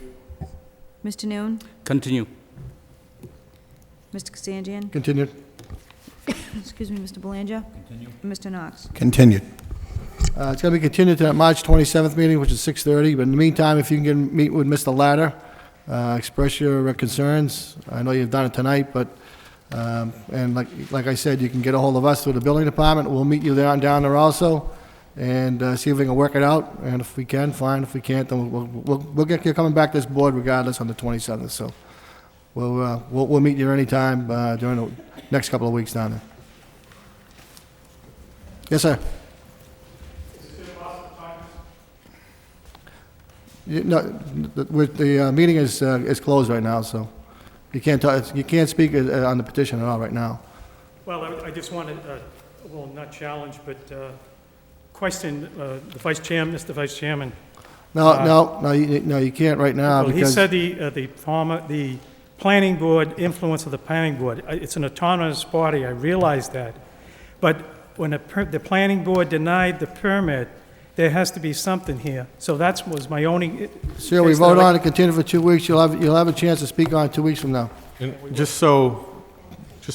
Mr. Noon? Continue. Mr. Kazanjian? Continued. Excuse me, Mr. Belanger? Continue. And Mr. Knox? Continued. It's going to be continued to that March 27th meeting, which is 6:30. But in the meantime, if you can meet with Mr. Latter, express your concerns. I know you've done it tonight, but and like I said, you can get a hold of us through the building department. We'll meet you down there also, and see if we can work it out. And if we can, fine. If we can't, then we'll get you coming back to this board regardless on the 27th. So we'll meet you anytime during the next couple of weeks down there. Yes, sir. No, the meeting is closed right now, so you can't talk, you can't speak on the petition at all right now. Well, I just wanted, well, not challenge, but question the Vice Chairman, Mr. Vice Chairman. No, you can't right now. Well, because he said the planning board, influence of the planning board. It's an autonomous body, I realize that. But when the planning board denied the permit, there has to be something here. So that was my only... Sir, we vote on it, continue for 2 weeks. You'll have a chance to speak on it 2 weeks from now. And just so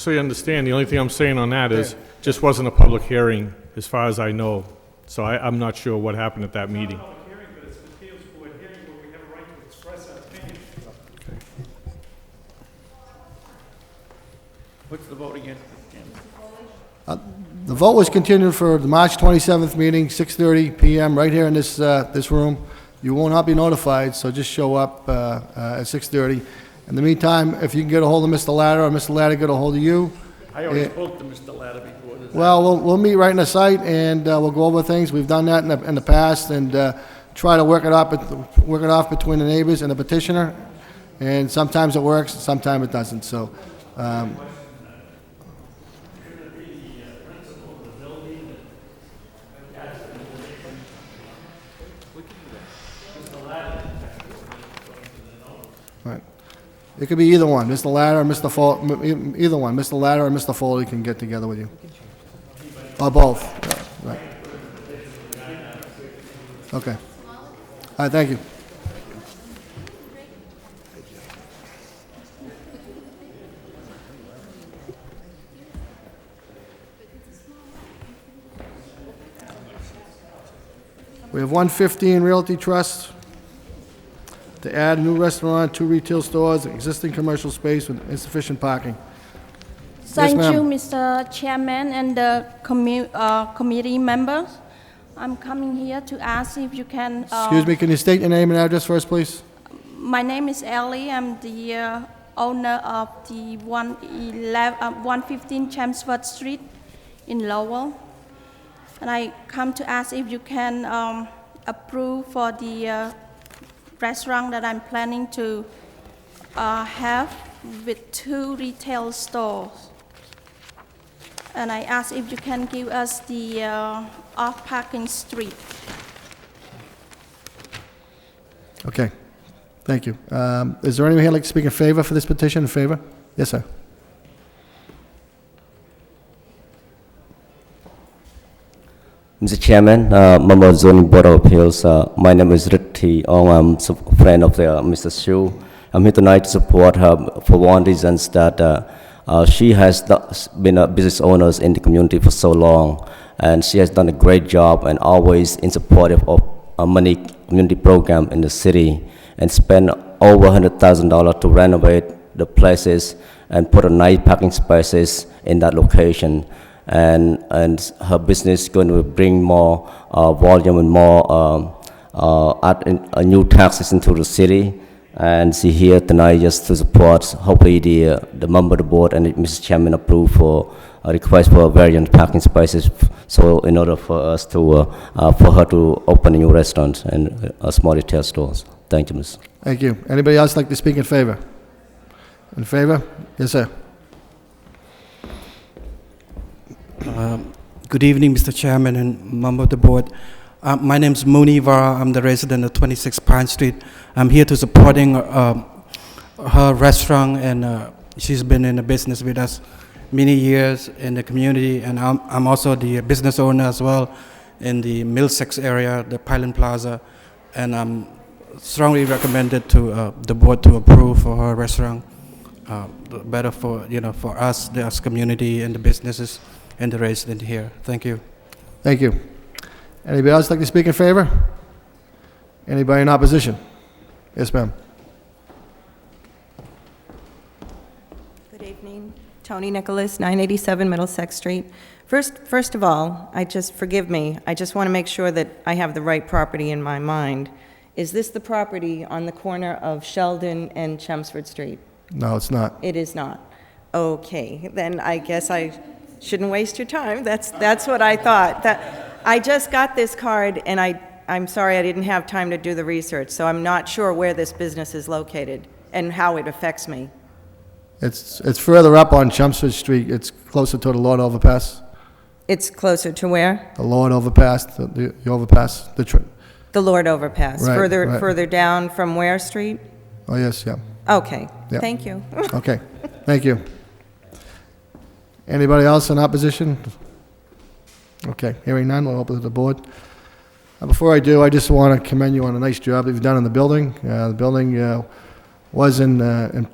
you understand, the only thing I'm saying on that is, just wasn't a public hearing, as far as I know. So I'm not sure what happened at that meeting. It's not a public hearing, but it's an appeals board hearing where we have a right to express our opinion. What's the vote again? The vote was continued for the March 27th meeting, 6:30 PM, right here in this room. You will not be notified, so just show up at 6:30. In the meantime, if you can get a hold of Mr. Latta, or Mr. Latta get a hold of you. I already spoke to Mr. Latta before this. Well, we'll meet right in the site, and we'll go over things. We've done that in the past, and try to work it off between the neighbors and the petitioner. And sometimes it works, sometimes it doesn't, so. Right. It could be either one, Mr. Latta or Mr. Foley, either one, Mr. Latta or Mr. Foley can get together with you. Or both, yeah, right. Okay. All right, thank you. We have 115 Realty Trust to add a new restaurant, 2 retail stores, existing commercial space with insufficient parking. Thank Yes, you, ma'am. Mr. Chairman and the committee members. I'm coming here to ask if you can... Excuse me, can you state your name and address first, please? My name is Ellie. I'm the owner of the 115 Chelmsford Street in Lowell. And I come to ask if you can approve for the restaurant that I'm planning to have with 2 retail stores. And I ask if you can give us the off-parking street. Okay, thank you. Is there anyone here like to speak in favor for this petition, in favor? Yes, sir. Mr. Chairman, member of Zoning Board of Appeals, my name is Ritti Ong. I'm a friend of Mr. Shu. I'm here tonight to support her for one reason, that she has been a business owner in the community for so long, and she has done a great job and always in support of many community program in the city, and spent over $100,000 to renovate the places and put a nice parking spaces in that location. And her business is going to bring more volume and more new taxes into the city. And she here tonight just to support, hopefully the member of the board and Mr. Chairman approve for a request for variant parking spaces. So in order for us to, for her to open a new restaurant and small retail stores. Thank you, Ms. Thank you. Anybody else like to speak in favor? In favor? Yes, sir. Good evening, Mr. Chairman and member of the board. My name is Mooney Vara. I'm the resident of 26 Pine Street. I'm here to supporting her restaurant, and she's been in the business with us many years in the community, and I'm also the business owner as well in the Middlesex area, the Pylon Plaza, and I'm strongly recommended to the board to approve for her restaurant. Better for, for us, the community and the businesses and the resident here. Thank you. Thank you. Anybody else like to speak in favor? Anybody in opposition? Yes, ma'am. Good evening. Tony Nicholas, 987 Middlesex Street. First of all, forgive me, I just want to make sure that I have the right property in my mind. Is this the property on the corner of Sheldon and Chelmsford Street? No, it's not. It is not. Okay, then I guess I shouldn't waste your time. That's what I thought. I just got this card, and I'm sorry I didn't have time to do the research, so I'm not sure where this business is located and how it affects me. It's further up on Chelmsford Street. It's closer to the Lord Overpass. It's closer to where? The Lord Overpass, the overpass, The Lord Overpass. Right, Further down from where street? Oh, yes, yeah. Okay, Yeah. thank you. Okay, thank you. Anybody else in opposition? Okay, hearing none, we'll open to the board. Before I do, I just want to commend you on a nice job that you've done in the building. The building was in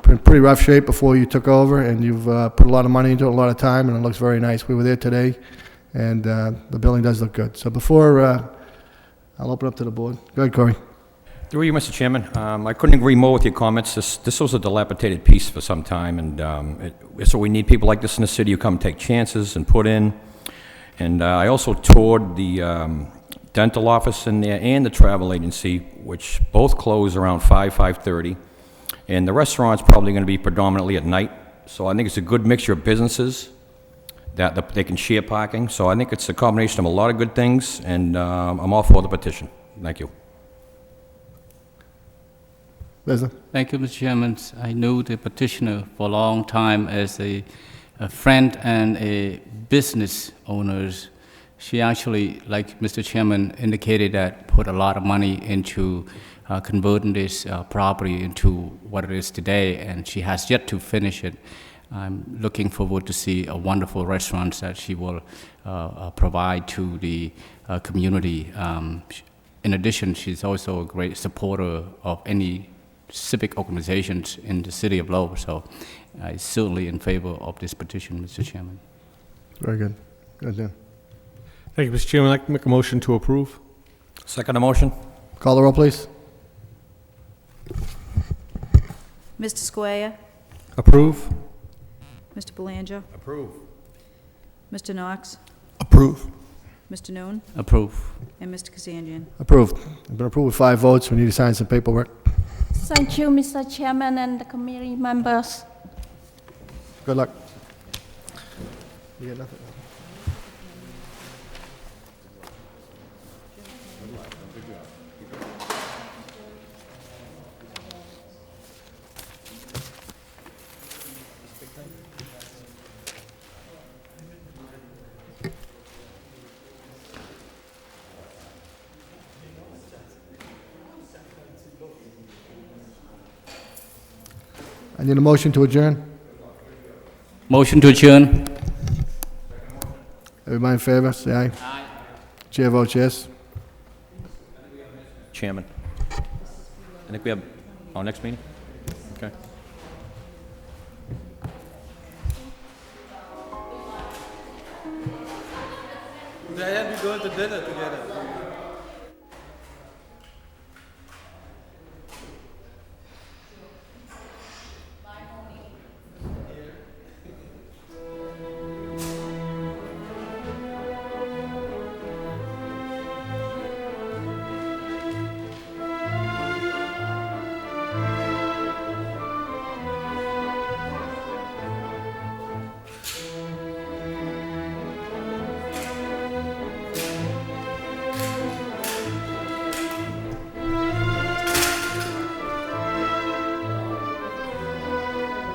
pretty rough shape before you took over, and you've put a lot of money into it, a lot of time, and it looks very nice. We were there today, and the building does look good. So before, I'll open up to the board. Go ahead, Corey. Through you, Mr. Chairman, I couldn't agree more with your comments. This was a dilapidated piece for some time, and so we need people like this in the city who come take chances and put in. And I also toured the dental office in there and the travel agency, which both close around 5:30. And the restaurant's probably going to be predominantly at night. So I think it's a good mixture of businesses that they can share parking. So I think it's a combination of a lot of good things, and I'm all for the petition. Thank you. Leslie? Thank you, Mr. Chairman. I knew the petitioner for a long time as a friend and a business owner. She actually, like Mr. Chairman indicated, that put a lot of money into converting this property into what it is today, and she has yet to finish it. I'm looking forward to see a wonderful restaurant that she will provide to the community. In addition, she's also a great supporter of any civic organizations in the city of Lowell, so I'm certainly in favor of this petition, Mr. Chairman. Very good. Good, Jim. Thank you, Mr. Chairman. I'd like to make a motion to approve. Second motion. Call the roll, please. Mr. Squire, Approve. Mr. Belanger, Approve. Mr. Knox, Approve. Mr. Noon, Approve. and Mr. Kazanjian. Approved. It's been approved with 5 votes. We need to sign some paperwork. Thank you, Mr. Chairman and the committee members. Good luck. You got nothing? I need a motion to adjourn. Motion to adjourn. Everybody in favor, say aye. Aye. Chair votes yes. Chairman. I think we have our next meeting. Okay. They have to go to dinner together.